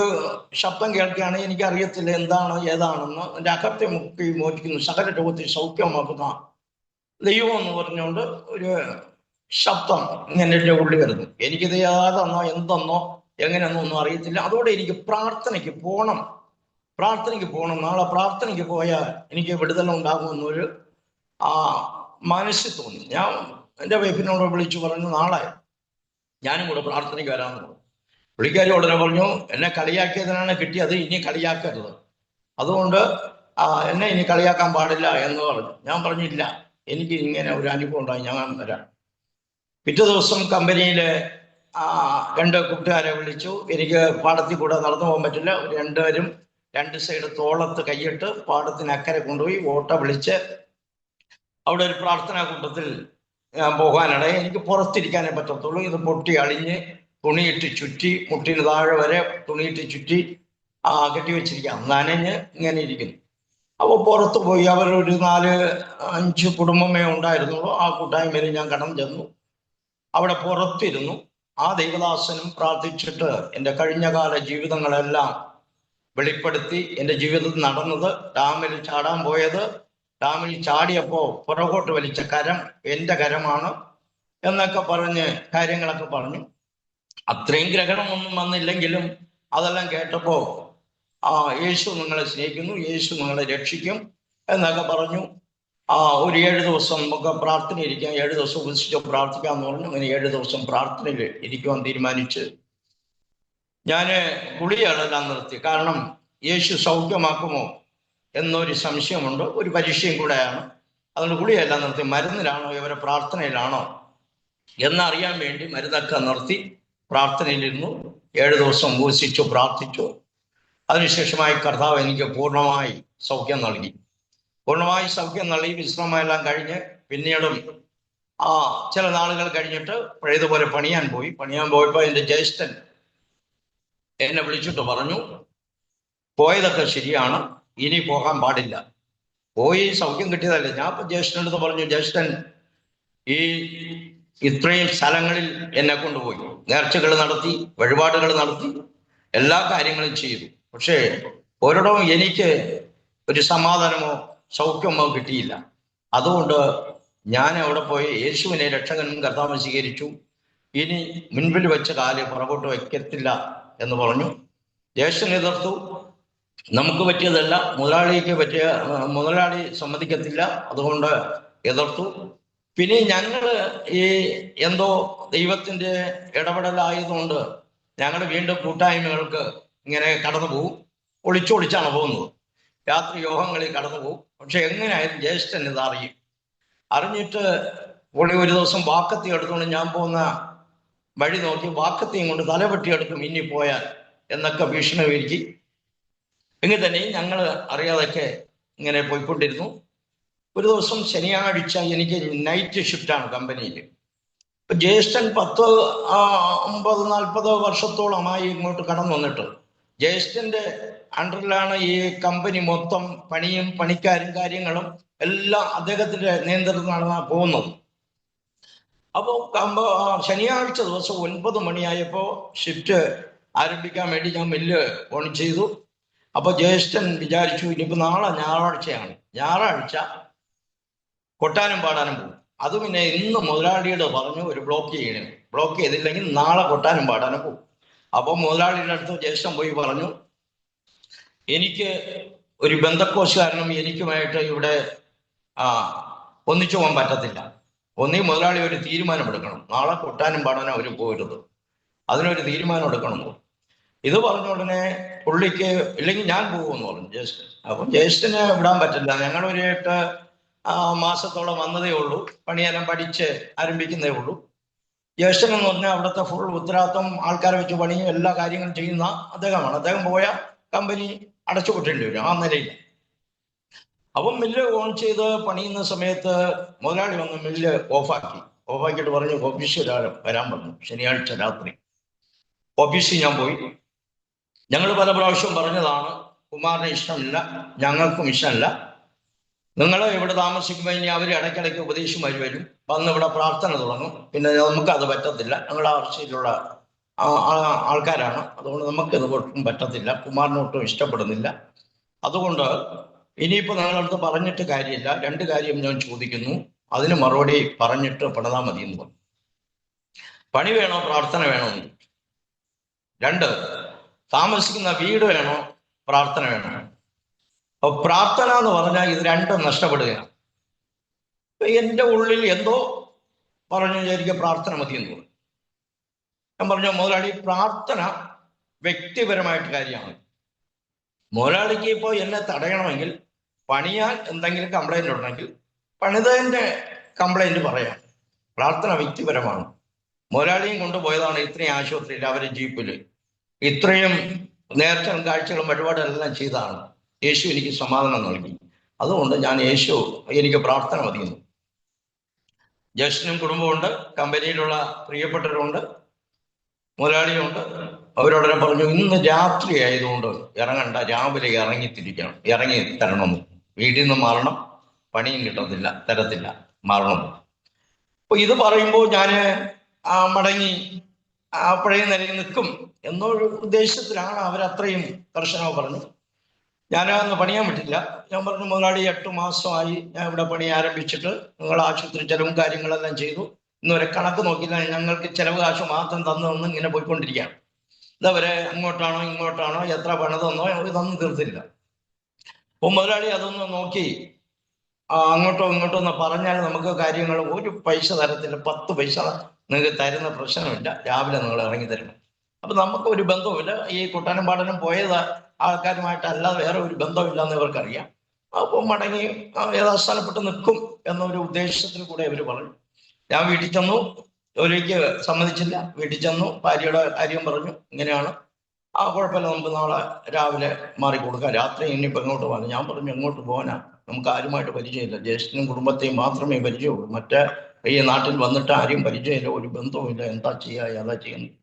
ശബ്ദം കേൾക്കുകയാണ്. എനിക്കറിയത്തില്ല എന്താണ് ഏതാണെന്ന്. എൻ്റെ അകത്തെ മുക്കി മോചിക്കുന്നു, സകല രോഗത്തിൽ സൗഖ്യമാക്കുന്ന ദൈവം എന്ന് പറഞ്ഞുകൊണ്ട് ഒരു ശബ്ദം ഇങ്ങനെ എൻ്റെ ഉള്ളിൽ വരുന്നു. എനിക്കിത് ഏതാണെന്നോ എന്തെന്നോ എങ്ങനെയെന്നോ ഒന്നും അറിയത്തില്ല. അതോടെ എനിക്ക് പ്രാർത്ഥനയ്ക്ക് പോകണം. നാളെ പ്രാർത്ഥനയ്ക്ക് പോയാൽ എനിക്ക് വിടുതലുണ്ടാകുമെന്നൊരു മനസ്സിൽ തോന്നി. ഞാൻ എൻ്റെ വൈഫിനോട് വിളിച്ചു പറഞ്ഞു, നാളെ ഞാനും കൂടെ പ്രാർത്ഥനയ്ക്ക് വരാമെന്ന് പറഞ്ഞു. പുള്ളിക്കാരി ഉടനെ പറഞ്ഞു, എന്നെ കളിയാക്കിയതിനാണ് കിട്ടിയത്, ഇനി കളിയാക്കരുത്, അതുകൊണ്ട് എന്നെ ഇനി കളിയാക്കാൻ പാടില്ല എന്ന് പറഞ്ഞു. ഞാൻ പറഞ്ഞില്ല, എനിക്ക് ഇങ്ങനെ ഒരു അനുഭവം ഉണ്ടായി, ഞാൻ വരാം. പിറ്റേ ദിവസം കമ്പനിയിലെ 2 കൂട്ടുകാരെ വിളിച്ചു. എനിക്ക് പാടത്തിൽ കൂടെ നടന്നു പോകാൻ പറ്റില്ല. രണ്ടുപേരും 2 സൈഡ് തോളത്ത് കൈയിട്ട് പാടത്തിനക്കരെ കൊണ്ടുപോയി ഓട്ടോ വിളിച്ച് അവിടെ ഒരു പ്രാർത്ഥനാ കൂട്ടത്തിൽ ഞാൻ പോകാനിടയിൽ എനിക്ക് പുറത്തിരിക്കാനേ പറ്റത്തുള്ളൂ. ഇത് പൊട്ടി അളിഞ്ഞ് തുണിയിട്ട് ചുറ്റി, മുട്ടിന് താഴെ വരെ തുണിയിട്ട് ചുറ്റി കെട്ടിവെച്ചിരിക്കാം, നനഞ്ഞ് ഇങ്ങനെ ഇരിക്കുന്നു. അപ്പോൾ പുറത്ത് പോയി അവരൊരു 4-5 കുടുംബമേ ഉണ്ടായിരുന്നുള്ളൂ. ആ കൂട്ടായ്മയിൽ ഞാൻ കടന്നു ചെന്നു. അവിടെ പുറത്തിരുന്നു. ആ ദൈവദാസനും പ്രാർത്ഥിച്ചിട്ട് എൻ്റെ കഴിഞ്ഞകാല ജീവിതങ്ങളെല്ലാം വെളിപ്പെടുത്തി. എൻ്റെ ജീവിതത്തിൽ നടന്നത്, ഡാമിൽ ചാടാൻ പോയത്, ഡാമിൽ ചാടിയപ്പോൾ പുറകോട്ട് വലിച്ച കരം എൻ്റെ കരമാണ് എന്നൊക്കെ പറഞ്ഞ് കാര്യങ്ങളൊക്കെ പറഞ്ഞു. അത്രയും ഗ്രഹണമൊന്നും വന്നില്ലെങ്കിലും അതെല്ലാം കേട്ടപ്പോൾ യേശു നിങ്ങളെ സ്നേഹിക്കുന്നു, യേശു നിങ്ങളെ രക്ഷിക്കും എന്നൊക്കെ പറഞ്ഞു. ഒരു 7 ദിവസം നമുക്ക് പ്രാർത്ഥന ഇരിക്കാം, 7 ദിവസം ഉപസിച്ച് പ്രാർത്ഥിക്കാമെന്ന് പറഞ്ഞു. അങ്ങനെ 7 ദിവസം പ്രാർത്ഥനയിൽ ഇരിക്കുവാൻ തീരുമാനിച്ച് ഞാൻ ഗുളികകളെല്ലാം നിർത്തി. കാരണം യേശു സൗഖ്യമാക്കുമോ എന്നൊരു സംശയമുണ്ട്, ഒരു പരീക്ഷയും കൂടെയാണ്. അതുകൊണ്ട് ഗുളികയെല്ലാം നിർത്തി. മരുന്നിലാണോ ഇവരെ പ്രാർത്ഥനയിലാണോ എന്നറിയാൻ വേണ്ടി മരുന്നൊക്കെ നിർത്തി പ്രാർത്ഥനയിലിരുന്നു. 7 ദിവസം ഉപസിച്ചു പ്രാർത്ഥിച്ചു. അതിനുശേഷമായി കർത്താവ് എനിക്ക് പൂർണ്ണമായി സൗഖ്യം നൽകി. വിശ്രമമെല്ലാം കഴിഞ്ഞ് പിന്നീടും ചില നാളുകൾ കഴിഞ്ഞിട്ട് പഴയതുപോലെ പണിയാൻ പോയപ്പോൾ എൻ്റെ ജ്യേഷ്ഠൻ എന്നെ വിളിച്ചിട്ട് പറഞ്ഞു, പോയതൊക്കെ ശരിയാണ്, ഇനി പോകാൻ പാടില്ല. പോയി സൗഖ്യം കിട്ടിയതല്ലേ. ഞാൻ ഇപ്പം ജ്യേഷ്ഠനടുത്ത് പറഞ്ഞു, ജ്യേഷ്ഠൻ ഈ ഇത്രയും സ്ഥലങ്ങളിൽ എന്നെ കൊണ്ടുപോയി നേർച്ചകൾ നടത്തി, വഴിപാടുകൾ നടത്തി, എല്ലാ കാര്യങ്ങളും ചെയ്തു. പക്ഷേ ഒരിടവും എനിക്ക് ഒരു സമാധാനമോ സൗഖ്യമോ കിട്ടിയില്ല. അതുകൊണ്ട് ഞാൻ അവിടെ പോയി യേശുവിനെ രക്ഷകനും കർത്താവും സ്വീകരിച്ചു. ഇനി മുൻപിൽ വെച്ച കാല് പുറകോട്ട് വയ്ക്കത്തില്ല എന്ന് പറഞ്ഞു. ജ്യേഷ്ഠൻ എതിർത്തു. നമുക്ക് പറ്റിയതല്ല, മുതലാളി സമ്മതിക്കത്തില്ല, അതുകൊണ്ട് എതിർത്തു. പിന്നെ ഞങ്ങള് ഈ എന്തോ ദൈവത്തിന്റെ ഇടപെടലായതുകൊണ്ട് ഞങ്ങൾ വീണ്ടും കൂട്ടായ്മകൾക്ക് ഇങ്ങനെ കടന്നു പോകും. ഒളിച്ചൊളിച്ചാണ് പോകുന്നത്. രാത്രി യോഗങ്ങളിൽ കടന്നു പോകും. പക്ഷെ എങ്ങനെയായാലും ജ്യേഷ്ഠൻ ഇത് അറിഞ്ഞിട്ട് പുള്ളി ഒരു ദിവസം വാക്കത്തി എടുത്തുകൊണ്ട് ഞാൻ പോകുന്ന വഴി നോക്കി വാക്കത്തിയും കൊണ്ട് തലവെട്ടിയെടുക്കും ഇനി പോയാൽ എന്നൊക്കെ ഭീഷണി ഒരുക്കി. എങ്കിൽ തന്നെയും ഞങ്ങൾ അറിയാതൊക്കെ ഇങ്ങനെ പോയിക്കൊണ്ടിരുന്നു. ഒരു ദിവസം ശനിയാഴ്ച എനിക്ക് നൈറ്റ് ഷിഫ്റ്റാണ് കമ്പനിയിൽ. ജ്യേഷ്ഠൻ 50-40 വർഷത്തോളമായി ഇങ്ങോട്ട് കടന്നു വന്നിട്ട് ജ്യേഷ്ഠന്റെ അണ്ടറിലാണ് ഈ കമ്പനി മൊത്തം. പണിയും പണിക്കാരും കാര്യങ്ങളും എല്ലാം അദ്ദേഹത്തിന്റെ നിയന്ത്രണത്തിലാണ് പോകുന്നത്. അപ്പോൾ ശനിയാഴ്ച ദിവസം 9 മണിയായപ്പോൾ ഷിഫ്റ്റ് ആരംഭിക്കാൻ വേണ്ടി ഞാൻ മില്ല് ഓൺ ചെയ്തു. അപ്പോൾ ജ്യേഷ്ഠൻ വിചാരിച്ചു ഇനിയിപ്പോൾ നാളെ ഞായറാഴ്ചയാണ്, ഞായറാഴ്ച കൊട്ടാനും പാടാനും പോകും. അത് പിന്നെ ഇന്ന് മുതലാളിയോട് പറഞ്ഞു ഒരു ബ്ലോക്ക് ചെയ്യണം, ബ്ലോക്ക് ചെയ്തില്ലെങ്കിൽ നാളെ കൊട്ടാനും പാടാനും പോകും. അപ്പോൾ മുതലാളിയുടെ അടുത്ത് ജ്യേഷ്ഠൻ പോയി പറഞ്ഞു, എനിക്ക് ഒരു ബന്ധക്കോശുകാരനും എനിക്കുമായിട്ട് ഇവിടെ ഒന്നിച്ചു പോകാൻ പറ്റത്തില്ല. ഒന്നീ മുതലാളി ഒരു തീരുമാനം എടുക്കണം, നാളെ കൊട്ടാനും പാടാനും അവർ പോരുത്, അതിനൊരു തീരുമാനം എടുക്കണം. ഇത് പറഞ്ഞ ഉടനെ പുള്ളിക്ക് ഇല്ലെങ്കിൽ ഞാൻ പോകുമെന്ന് പറഞ്ഞു ജ്യേഷ്ഠൻ. അപ്പം ജ്യേഷ്ഠന് വിടാൻ പറ്റില്ല, ഞങ്ങളൊരു 8 മാസത്തോളം വന്നതേ ഉള്ളൂ, പണിയെല്ലാം പഠിച്ച് ആരംഭിക്കുന്നതേ ഉള്ളൂ. ജ്യേഷ്ഠൻ എന്ന് പറഞ്ഞാൽ അവിടുത്തെ ഫുൾ ഉത്തരവാദിത്വം, ആൾക്കാരെ വെച്ച് പണിയും എല്ലാ കാര്യങ്ങളും ചെയ്യുന്ന അദ്ദേഹമാണ്. അദ്ദേഹം പോയ കമ്പനി അടച്ചുപൂട്ടേണ്ടി വരും ആ നിലയിൽ. അപ്പം മില്ല് ഓൺ ചെയ്ത് പണിയുന്ന സമയത്ത് മുതലാളി വന്ന് മില്ല് ഓഫാക്കിയിട്ട് പറഞ്ഞു ഓഫീസിൽ വരാൻ പറഞ്ഞു. ശനിയാഴ്ച രാത്രി ഓഫീസിൽ ഞാൻ പോയി. ഞങ്ങൾ പല പ്രാവശ്യം പറഞ്ഞതാണ്, കുമാറിന് ഇഷ്ടമില്ല, ഞങ്ങൾക്കും ഇഷ്ടമല്ല. നിങ്ങൾ ഇവിടെ താമസിക്കുമ്പോൾ ഇനി അവർ ഇടയ്ക്കിടയ്ക്ക് ഉപദേശിമാർ വരും, വന്ന് ഇവിടെ പ്രാർത്ഥന തുടങ്ങും, പിന്നെ നമുക്കത് പറ്റത്തില്ല, ഞങ്ങൾ ആർച്ചയിലുള്ള ആൾക്കാരാണ്, അതുകൊണ്ട് നമുക്കിത് ഒട്ടും പറ്റത്തില്ല, കുമാറിനൊട്ടും ഇഷ്ടപ്പെടുന്നില്ല. അതുകൊണ്ട് ഇനിയിപ്പോൾ നിങ്ങളടുത്ത് പറഞ്ഞിട്ട് കാര്യമില്ല, 2 കാര്യം ഞാൻ ചോദിക്കുന്നു, അതിന് മറുപടി പറഞ്ഞിട്ട് പണിതാൽ മതി എന്ന് പറഞ്ഞു. പണി വേണോ പ്രാർത്ഥന വേണോ? 2, താമസിക്കുന്ന വീട് വേണോ പ്രാർത്ഥന വേണോ? അപ്പൊ പ്രാർത്ഥന എന്ന് പറഞ്ഞാൽ ഇത് 2 നഷ്ടപ്പെടുകയാണ്. എൻ്റെ ഉള്ളിൽ എന്തോ പറഞ്ഞു വിചാരിക്കുക പ്രാർത്ഥന മതി എന്ന് പറഞ്ഞു. ഞാൻ പറഞ്ഞു മുതലാളി, പ്രാർത്ഥന വ്യക്തിപരമായിട്ട് കാര്യമാണ്. മുതലാളിക്ക് ഇപ്പോൾ എന്നെ തടയണമെങ്കിൽ പണിയാൻ എന്തെങ്കിലും കംപ്ലൈന്റ് ഉണ്ടെങ്കിൽ പണിതതിൻ്റെ കംപ്ലൈന്റ് പറയാം. പ്രാർത്ഥന വ്യക്തിപരമാണ്. മുതലാളിയും കൊണ്ടുപോയതാണ് ഇത്രയും ആശുപത്രിയിൽ, അവരെ ജീപ്പിൽ ഇത്രയും നേർച്ചകളും കാഴ്ചകളും വഴിപാടെല്ലാം ചെയ്താണ്. യേശു എനിക്ക് സമാധാനം നൽകി, അതുകൊണ്ട് ഞാൻ യേശു എനിക്ക് പ്രാർത്ഥന മതിയുന്നു. ജ്യേഷ്ഠനും കുടുംബമുണ്ട്, കമ്പനിയിലുള്ള പ്രിയപ്പെട്ടവരുണ്ട്, മുതലാളിയുണ്ട്. അവരോടെ പറഞ്ഞു ഇന്ന് രാത്രി ആയതുകൊണ്ട് ഇറങ്ങണ്ട, രാവിലെ ഇറങ്ങി തരണം, വീട്ടിൽ നിന്ന് മാറണം, പണിയും തരത്തില്ല, മാറണം. അപ്പൊ ഇത് പറയുമ്പോൾ ഞാൻ മടങ്ങി പഴയ നിലയിൽ നിൽക്കും എന്നൊരു ഉദ്ദേശത്തിലാണ് അവരത്രയും കർശനമായി പറഞ്ഞു. ഞാൻ അന്ന് പണിയാൻ പറ്റില്ല. ഞാൻ പറഞ്ഞു മുതലാളി 8 മാസമായി ഞാൻ ഇവിടെ പണി ആരംഭിച്ചിട്ട്, നിങ്ങൾ ആശുപത്രി ചെലവും കാര്യങ്ങളെല്ലാം ചെയ്തു, ഇന്നുവരെ കണക്ക് നോക്കില്ല, ഞങ്ങൾക്ക് ചെലവ് കാശ് മാത്രം തന്നു ഇങ്ങനെ പോയിക്കൊണ്ടിരിക്കുകയാണ്. ഇതവരെ അങ്ങോട്ടാണോ ഇങ്ങോട്ടാണോ എത്ര പണിതെന്നോ ഇതൊന്നും തീർത്തില്ല. അപ്പോൾ മുതലാളി അതൊന്ന് നോക്കി അങ്ങോട്ടോ ഇങ്ങോട്ടോ എന്ന് പറഞ്ഞാൽ നമുക്ക് കാര്യങ്ങൾ ഒരു പൈസ തരത്തില്ല, 10 പൈസ നിങ്ങൾക്ക് തരുന്ന പ്രശ്നമില്ല, രാവിലെ നിങ്ങൾ ഇറങ്ങി തരണം. അപ്പൊ നമുക്ക് ഒരു ബന്ധവുമില്ല, ഈ കൊട്ടാനും പാടനും പോയത് ആൾക്കാരുമായിട്ടല്ലാതെ വേറെ ഒരു ബന്ധമില്ല എന്ന് ഇവർക്കറിയാം. അപ്പോൾ മടങ്ങി യഥാസ്ഥാനപ്പെട്ട് നിൽക്കും എന്നൊരു ഉദ്ദേശത്തിൽ കൂടെ ഇവർ പറഞ്ഞു. ഞാൻ വീട്ടിൽ ചെന്നു, ജോലിക്ക് സമ്മതിച്ചില്ല. വീട്ടിൽ ചെന്നു, ഭാര്യയുടെ കാര്യം പറഞ്ഞു, ഇങ്ങനെയാണ്, കുഴപ്പമില്ല, നമുക്ക് നാളെ രാവിലെ മാറിക്കൊടുക്കാം, രാത്രി ഇനിയിപ്പോൾ എങ്ങോട്ട് പോകാൻ. ഞാൻ പറഞ്ഞു എങ്ങോട്ട് പോകാനാ, നമുക്ക് ആരുമായിട്ട് പരിചയമില്ല, ജ്യേഷ്ഠനും കുടുംബത്തെയും മാത്രമേ പരിചയമുള്ളൂ, മറ്റേ ഈ നാട്ടിൽ വന്നിട്ട് ആരെയും പരിചയമില്ല, ഒരു ബന്ധവുമില്ല, എന്താ ചെയ്യുക ഏതാ ചെയ്യുന്നത്.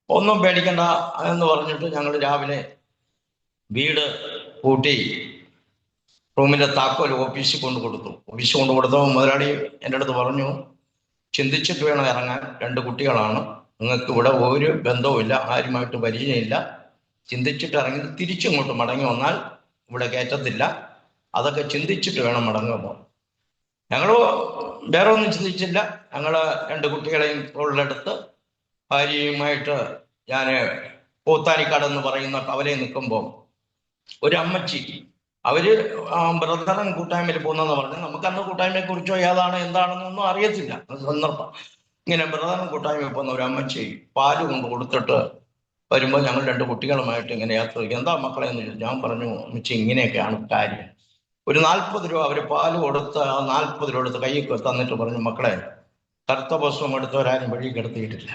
ഒന്നും പേടിക്കണ്ട എന്ന് പറഞ്ഞിട്ട് ഞങ്ങൾ രാവിലെ വീട് പൂട്ടി റൂമിന്റെ താക്കോൽ ഓഫീസിൽ കൊടുത്തു. ഓഫീസിൽ കൊടുത്തപ്പോൾ മുതലാളി എൻ്റെ അടുത്ത് പറഞ്ഞു, ചിന്തിച്ചിട്ട് വേണം ഇറങ്ങാൻ, 2 കുട്ടികളാണ്, നിങ്ങൾക്ക് ഇവിടെ ഒരു ബന്ധവുമില്ല, ആരുമായിട്ട് പരിചയമില്ല, ചിന്തിച്ചിട്ട് ഇറങ്ങി തിരിച്ചിങ്ങോട്ട് മടങ്ങി വന്നാൽ ഇവിടെ കയറ്റത്തില്ല, അതൊക്കെ ചിന്തിച്ചിട്ട് വേണം മടങ്ങുമ്പോൾ. ഞങ്ങൾ വേറെ ഒന്നും ചിന്തിച്ചില്ല. ഞങ്ങൾ 2 കുട്ടികളെയും ഉള്ളെടുത്ത് ഭാര്യയുമായിട്ട് ഞാൻ പൂത്താനിക്കാട് എന്ന് പറയുന്ന കവലയിൽ നിൽക്കുമ്പോൾ ഒരു അമ്മച്ചി, അവര് ബ്രദറൻ കൂട്ടായ്മയിൽ പോകുന്നതെന്ന് പറഞ്ഞു. നമുക്കന്ന് കൂട്ടായ്മയെ കുറിച്ചോ ഏതാണ് എന്താണെന്നൊന്നും അറിയത്തില്ല. സന്ദർഭം ഇങ്ങനെ ബ്രദറൻ കൂട്ടായ്മയിൽ പോകുന്ന ഒരു അമ്മച്ചി പാല് കൊണ്ട് കൊടുത്തിട്ട് വരുമ്പോൾ ഞങ്ങൾ 2 കുട്ടികളുമായിട്ട് ഇങ്ങനെ യാത്ര ചെയ്യും. എന്താ മക്കളെ എന്ന് ചോദിച്ചു. ഞാൻ പറഞ്ഞു അമ്മച്ചി ഇങ്ങനെയൊക്കെയാണ് കാര്യം. ഒരു 40 രൂപ അവർ പാല് കൊടുത്ത് 40 രൂപ എടുത്ത് കൈ തന്നിട്ട് പറഞ്ഞു, മക്കളെ കറുത്ത പുസ്തകം എടുത്തവരാരും വഴി കിടത്തിയിട്ടില്ല.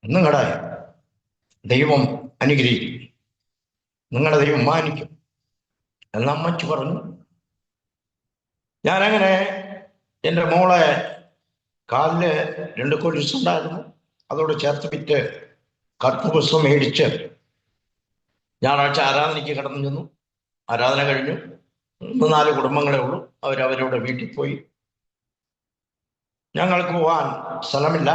ഒന്നും കടായ ദൈവം അനുഗ്രഹിക്കും, നിങ്ങളുടെ ദൈവം മാനിക്കും എന്ന് അമ്മച്ചി പറഞ്ഞു. ഞാനങ്ങനെ എൻ്റെ മോളെ കാലില് 2 കൊലുസ് ഉണ്ടായിരുന്നു, അതോട് ചേർത്ത് വിറ്റ് കർത്തപുസ്തകം മേടിച്ച് ഞായറാഴ്ച ആരാധനയ്ക്ക് കടന്നു ചെന്നു. ആരാധന കഴിഞ്ഞു. 3-4 കുടുംബങ്ങളെ ഉള്ളൂ. അവരവരുടെ വീട്ടിൽ പോയി. ഞങ്ങൾക്ക് പോവാൻ സ്ഥലമില്ല,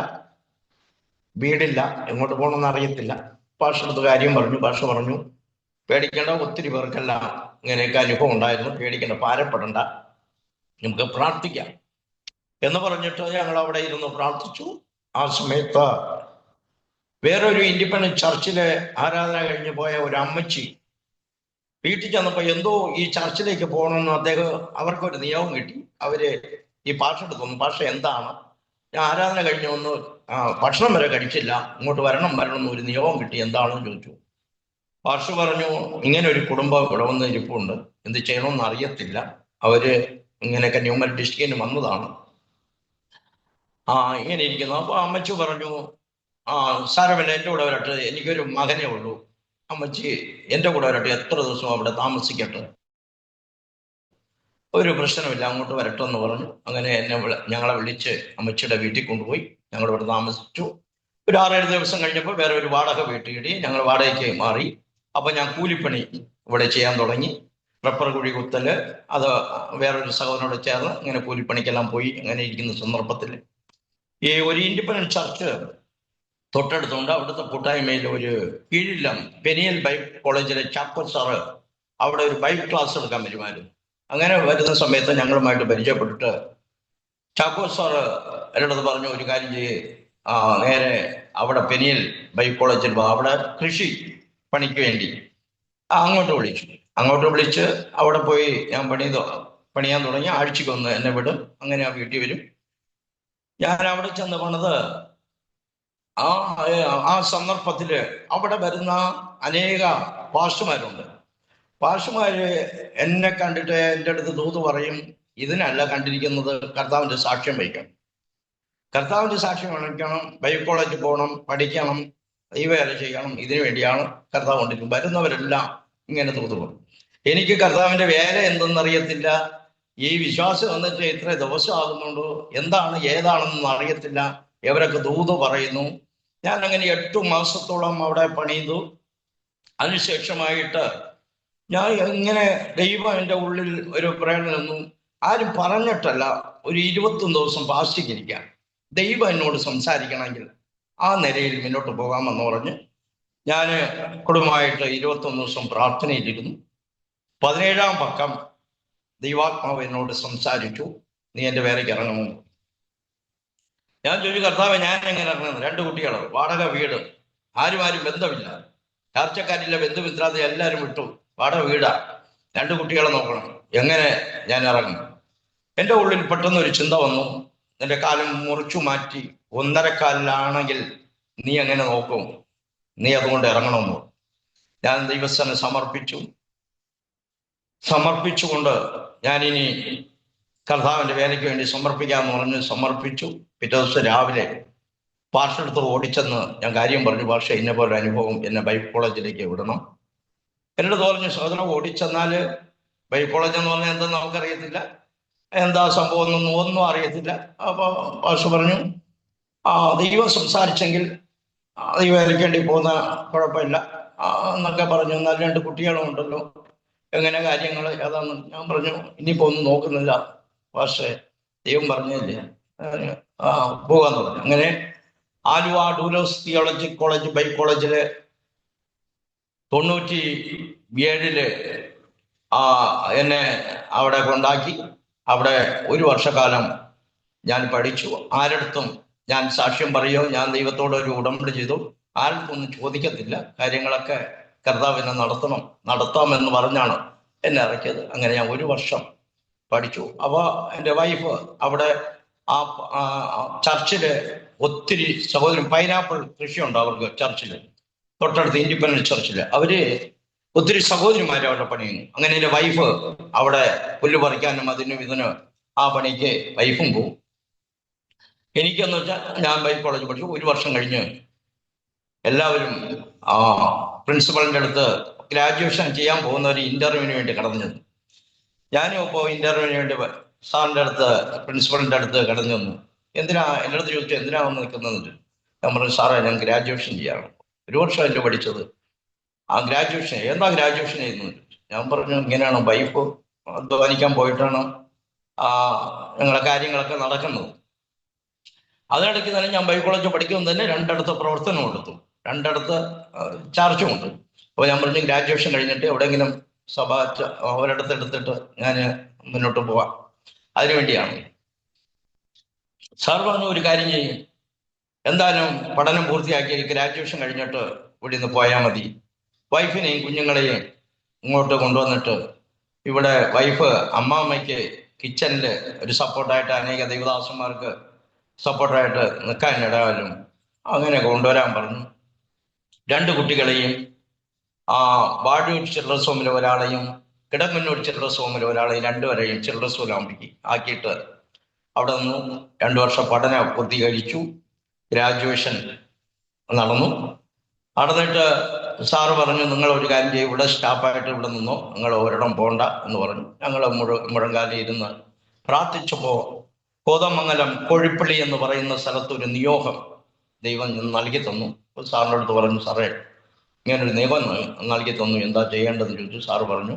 വീടില്ല, എങ്ങോട്ട് പോകണമെന്ന് അറിയത്തില്ല. പാഷടുത്ത് കാര്യം പറഞ്ഞു. പാഷ പറഞ്ഞു, പേടിക്കേണ്ട, ഒത്തിരി പേർക്കെല്ലാം ഇങ്ങനെയൊക്കെ അനുഭവം ഉണ്ടായിരുന്നു, പേടിക്കേണ്ട, ഭാരപ്പെടണ്ട, നമുക്ക് പ്രാർത്ഥിക്കാം എന്ന് പറഞ്ഞിട്ട് ഞങ്ങൾ അവിടെ ഇരുന്ന് പ്രാർത്ഥിച്ചു. ആ സമയത്ത് വേറൊരു ഇൻഡിപെൻഡന്റ് ചർച്ചിലെ ആരാധന കഴിഞ്ഞ് പോയ ഒരു അമ്മച്ചി വീട്ടിൽ ചെന്നപ്പോൾ എന്തോ ഈ ചർച്ചിലേക്ക് പോകണമെന്ന് അവർക്കൊരു നിയമം കിട്ടി. അവര് ഈ പാഷ എടുത്തു. പാഷ എന്താണ്? ഞാൻ ആരാധന കഴിഞ്ഞ് ഒന്ന് ഭക്ഷണം വരെ കഴിച്ചില്ല, ഇങ്ങോട്ട് വരണം എന്ന് ഒരു നിയമം കിട്ടി, എന്താണെന്ന് ചോദിച്ചു. പാഷ പറഞ്ഞു, ഇങ്ങനെ ഒരു കുടുംബം ഇവിടെ വന്ന് ഇരിപ്പുണ്ട്, എന്ത് ചെയ്യണമെന്ന് അറിയത്തില്ല, അവര് ഇങ്ങനെയൊക്കെ ന്യൂമൽ ഡിസ്ട്രിക്റ്റിന് വന്നതാണ്, ഇങ്ങനെ ഇരിക്കുന്നു. അപ്പൊ അമ്മച്ചി പറഞ്ഞു, സാരമില്ല, എൻ്റെ കൂടെ വരട്ടെ, എനിക്കൊരു മകനേ ഉള്ളൂ, അമ്മച്ചി എൻ്റെ കൂടെ വരട്ടെ, എത്ര ദിവസം അവിടെ താമസിക്കട്ടെ, ഒരു പ്രശ്നമില്ല, അങ്ങോട്ട് വരട്ടെ എന്ന് പറഞ്ഞു. അങ്ങനെ ഞങ്ങളെ വിളിച്ച് അമ്മച്ചിയുടെ വീട്ടിൽ കൊണ്ടുപോയി. ഞങ്ങൾ ഇവിടെ താമസിച്ചു. ഒരു 6-7 ദിവസം കഴിഞ്ഞപ്പോൾ വേറെ ഒരു വാടക വീട്ടിൽ ഞങ്ങൾ വാടകയ്ക്ക് മാറി. അപ്പൊ ഞാൻ കൂലിപ്പണി ഇവിടെ ചെയ്യാൻ തുടങ്ങി. റബ്ബർ കുഴി കുത്തല്, അത് വേറൊരു സഹോദരനോട് ചേർന്ന് ഇങ്ങനെ കൂലിപ്പണിക്കെല്ലാം പോയി. അങ്ങനെ ഇരിക്കുന്ന സന്ദർഭത്തിൽ ഈ ഒരു ഇൻഡിപെൻഡന്റ് ചർച്ച് തൊട്ടടുത്തുണ്ട്. അവിടുത്തെ കൂട്ടായ്മയിൽ ഒരു കീഴിലം പെനിയൽ ബൈബിൾ കോളേജിലെ ചാക്കോ സാറ് അവിടെ ഒരു ബൈബിൾ ക്ലാസ് എടുക്കാൻ വരുമായിരുന്നു. അങ്ങനെ വരുന്ന സമയത്ത് ഞങ്ങളുമായിട്ട് പരിചയപ്പെട്ടിട്ട് ചാക്കോ സാറ് എന്നോട് പറഞ്ഞു, ഒരു കാര്യം ചെയ്യേ, നേരെ അവിടെ പെനിയൽ ബൈബിൾ കോളേജിൽ അവിടെ കൃഷി പണിക്ക് വേണ്ടി അങ്ങോട്ട് വിളിച്ച് അവിടെ പോയി ഞാൻ പണിയാൻ തുടങ്ങി. ആഴ്ചക്കൊന്ന് എന്നെ വിടും. അങ്ങനെ ആ വീട്ടിൽ വരും. ഞാൻ അവിടെ ചെന്ന് പണിത് ആ സന്ദർഭത്തില് അവിടെ വരുന്ന അനേക പാസ്റ്റർമാരുണ്ട്. പാസ്റ്റർമാര് എന്നെ കണ്ടിട്ട് എൻ്റെ അടുത്ത് ദൂത് പറയും, ഇതിനല്ല കണ്ടിരിക്കുന്നത്, കർത്താവിന്റെ സാക്ഷ്യം വഹിക്കണം, കർത്താവിന്റെ സാക്ഷ്യം വഹിക്കണം, ബൈബിൾ കോളേജിൽ പോകണം, പഠിക്കണം, ദൈവവേല ചെയ്യണം, ഇതിനു വേണ്ടിയാണ് കർത്താവ് കൊണ്ടിരിക്കും. വരുന്നവരെല്ലാം ഇങ്ങനെ ദൂത് പറയും. എനിക്ക് കർത്താവിന്റെ വേല എന്തെന്നറിയത്തില്ല, ഈ വിശ്വാസം വന്നിട്ട് ഇത്ര ദിവസം ആകുന്നുണ്ടോ, എന്താണ് ഏതാണെന്നൊന്നും അറിയത്തില്ല, ഇവരൊക്കെ ദൂത് പറയുന്നു. ഞാൻ അങ്ങനെ 8 മാസത്തോളം അവിടെ പണിതു. അതിനുശേഷമായിട്ട് ഞാൻ ഇങ്ങനെ ദൈവം എൻ്റെ ഉള്ളിൽ ഒരു പ്രേരണ നിന്നു. ആരും പറഞ്ഞിട്ടല്ല, ഒരു 21 ദിവസം ഫാസ്റ്റിങ്ങിരിക്കാൻ ദൈവം എന്നോട് സംസാരിക്കണമെങ്കിൽ ആ നിലയിൽ മുന്നോട്ട് പോകാമെന്ന് പറഞ്ഞ് ഞാൻ കുടുംബമായിട്ട് 21 ദിവസം പ്രാർത്ഥനയിലിരുന്നു. 17-ാം പക്കം ദൈവാത്മാവ് എന്നോട് സംസാരിച്ചു, നീ എൻ്റെ വേലയ്ക്ക് ഇറങ്ങുമോ? ഞാൻ ചോദിച്ചു, കർത്താവ് ഞാൻ എങ്ങനെ ഇറങ്ങുന്നത്? 2 കുട്ടികൾ, വാടക വീട്, ആരും ബന്ധമില്ല, ചാർച്ചക്കാരില്ല, ബന്ധുമിത്രാതെ എല്ലാവരും വിട്ടു, വാടക വീടാ, 2 കുട്ടികളെ നോക്കണം, എങ്ങനെ ഞാൻ ഇറങ്ങും? എൻ്റെ ഉള്ളിൽ പെട്ടെന്ന് ഒരു ചിന്ത വന്നു, നിന്റെ കാലം മുറിച്ചു മാറ്റി 1.5 കാലിലാണെങ്കിൽ നീ എങ്ങനെ നോക്കും? നീ അതുകൊണ്ട് ഇറങ്ങണമെന്നോ? ഞാൻ ദൈവസ്ഥനെ സമർപ്പിച്ചുകൊണ്ട് ഞാനിനി കർത്താവിന്റെ വേലയ്ക്ക് വേണ്ടി സമർപ്പിക്കാമെന്ന് പറഞ്ഞ് സമർപ്പിച്ചു. പിറ്റേ ദിവസം രാവിലെ പാർഷടുത്ത് ഓടിച്ചെന്ന് ഞാൻ കാര്യം പറഞ്ഞു, പക്ഷേ ഇന്ന പോലെ അനുഭവം, എന്നെ ബൈബിൾ കോളേജിലേക്ക് വിടണം. എന്നോട് പറഞ്ഞു, സഹോദരൻ ഓടിച്ചെന്നാൽ ബൈബിൾ കോളേജ് എന്ന് പറഞ്ഞാൽ എന്താ നമുക്കറിയത്തില്ല, എന്താ സംഭവം ഒന്നും അറിയത്തില്ല. അപ്പോൾ പാർഷ പറഞ്ഞു, ദൈവം സംസാരിച്ചെങ്കിൽ ദൈവം വേണ്ടി പോകുന്ന കുഴപ്പമില്ല എന്നൊക്കെ പറഞ്ഞു. എന്നാൽ 2 കുട്ടികളും ഉണ്ടല്ലോ, എങ്ങനെ കാര്യങ്ങൾ ഏതാന്ന് ഞാൻ പറഞ്ഞു, ഇനിയിപ്പോ ഒന്നും നോക്കുന്നില്ല പക്ഷേ ദൈവം പറഞ്ഞില്ലേ, പോകാന്ന് പറഞ്ഞു. അങ്ങനെ Aluva Doulos theological college Bible കോളേജില് 97 എന്നെ അവിടെ കൊണ്ടാക്കി. അവിടെ 1 വർഷക്കാലം ഞാൻ പഠിച്ചു. ആരടുത്തും ഞാൻ സാക്ഷ്യം പറയോ, ഞാൻ ദൈവത്തോട് ഒരു ഉടമ്പടി ചെയ്തു, ആർക്കൊന്നും ചോദിക്കത്തില്ല, കാര്യങ്ങളൊക്കെ കർത്താവിനെ നടത്താമെന്ന് പറഞ്ഞാണ് എന്നെ ഇറക്കിയത്. അങ്ങനെ ഞാൻ 1 വർഷം പഠിച്ചു. അപ്പോൾ എൻ്റെ വൈഫ് അവിടെ ആ ചർച്ചില് ഒത്തിരി സഹോദരൻ പൈനാപ്പിൾ കൃഷിയുണ്ട് അവർക്ക്, ചർച്ചില് തൊട്ടടുത്ത് ഇൻഡിപെൻഡന്റ് ചർച്ചില് അവര് ഒത്തിരി സഹോദരിമാരെ അവിടെ പണിയുന്നു. അങ്ങനെ എൻ്റെ വൈഫ് അവിടെ പുല്ല് പറിക്കാനും ഇതിനും ആ പണിക്ക് വൈഫും പോവും. എനിക്കെന്ന് വെച്ചാൽ ഞാൻ ബൈബിൾ കോളേജ് പഠിച്ചു. 1 വർഷം കഴിഞ്ഞ് എല്ലാവരും ആ പ്രിൻസിപ്പളിൻ്റെ അടുത്ത് ഗ്രാജുവേഷൻ ചെയ്യാൻ പോകുന്ന ഒരു ഇന്റർവ്യൂവിന് വേണ്ടി കടന്നു ചെന്നു. ഞാനും ഇപ്പോൾ ഇന്റർവ്യൂവിന് വേണ്ടി സാറിൻ്റെ അടുത്ത് പ്രിൻസിപ്പളിൻ്റെ അടുത്ത് കടന്നു വന്നു. എന്തിനാ എൻ്റെ അടുത്ത് ചോദിച്ചു, എന്തിനാ വന്ന് നിൽക്കുന്നത്? ഞാൻ പറഞ്ഞു, സാറേ ഞാൻ ഗ്രാജുവേഷൻ ചെയ്യാണ്, 1 വർഷം എൻ്റെ പഠിച്ചത്. ആ ഗ്രാജുവേഷൻ, എന്താ ഗ്രാജുവേഷൻ ചെയ്യുന്നത്? ഞാൻ പറഞ്ഞു, ഇങ്ങനെയാണ്, വൈഫ് അധ്വാനിക്കാൻ പോയിട്ടാണ് ഞങ്ങളെ കാര്യങ്ങളൊക്കെ നടക്കുന്നത്. അതിനിടയ്ക്ക് തന്നെ ഞാൻ ബൈബിൾ കോളേജ് പഠിക്കുമ്പോൾ തന്നെ 2 ഇടത്ത് പ്രവർത്തനം എടുത്തു, 2 ഇടത്ത് ചാർജുമുണ്ട്. അപ്പോൾ ഞാൻ പറഞ്ഞു, ഗ്രാജുവേഷൻ കഴിഞ്ഞിട്ട് എവിടെയെങ്കിലും സഭ ഒരിടത്ത് എടുത്തിട്ട് ഞാൻ മുന്നോട്ട് പോവാം, അതിനുവേണ്ടിയാണ്. സാർ പറഞ്ഞു, ഒരു കാര്യം ചെയ്യും, എന്തായാലും പഠനം പൂർത്തിയാക്കി ഗ്രാജുവേഷൻ കഴിഞ്ഞിട്ട് ഇവിടെ നിന്ന് പോയാൽ മതി. വൈഫിനെയും കുഞ്ഞുങ്ങളെയും ഇങ്ങോട്ട് കൊണ്ടുവന്നിട്ട് ഇവിടെ വൈഫ് അമ്മാമ്മയ്ക്ക് കിച്ചണിൽ ഒരു സപ്പോർട്ടായിട്ട് അനേക ദൈവദാസന്മാർക്ക് സപ്പോർട്ടായിട്ട് നിൽക്കാൻ ഇടയാലും അങ്ങനെ കൊണ്ടുവരാൻ പറഞ്ഞു. 2 കുട്ടികളെയും വാഴൂർ ചിൽഡ്രൻസ് ഹോമിൽ ഒരാളെയും കിടങ്ങന്നൂർ ചിൽഡ്രൻസ് ഹോമിൽ ഒരാളെയും 2 പേരെയും ചിൽഡ്രൻസ് ഹോമിലേക്ക് ആക്കിയിട്ട് അവിടെ നിന്ന് 2 വർഷം പഠനം പൂർത്തീകരിച്ചു. ഗ്രാജുവേഷൻ നടന്നു. നടന്നിട്ട് സാറ് പറഞ്ഞു, നിങ്ങൾ ഒരു കാര്യം ചെയ്യും, ഇവിടെ സ്റ്റാഫായിട്ട് ഇവിടെ നിന്നോ, നിങ്ങൾ ഒരിടം പോണ്ട എന്ന് പറഞ്ഞു. ഞങ്ങൾ മുഴങ്കാലിൽ ഇരുന്ന് പ്രാർത്ഥിച്ചപ്പോൾ കോതമംഗലം കോഴിപ്പള്ളി എന്ന് പറയുന്ന സ്ഥലത്ത് ഒരു നിയോഗം ദൈവം നൽകി തന്നു. സാറിൻ്റെ അടുത്ത് പറഞ്ഞു, സാറേ ഇങ്ങനൊരു നിയമം നൽകി തന്നു, എന്താ ചെയ്യേണ്ടതെന്ന് ചോദിച്ചു. സാറ് പറഞ്ഞു,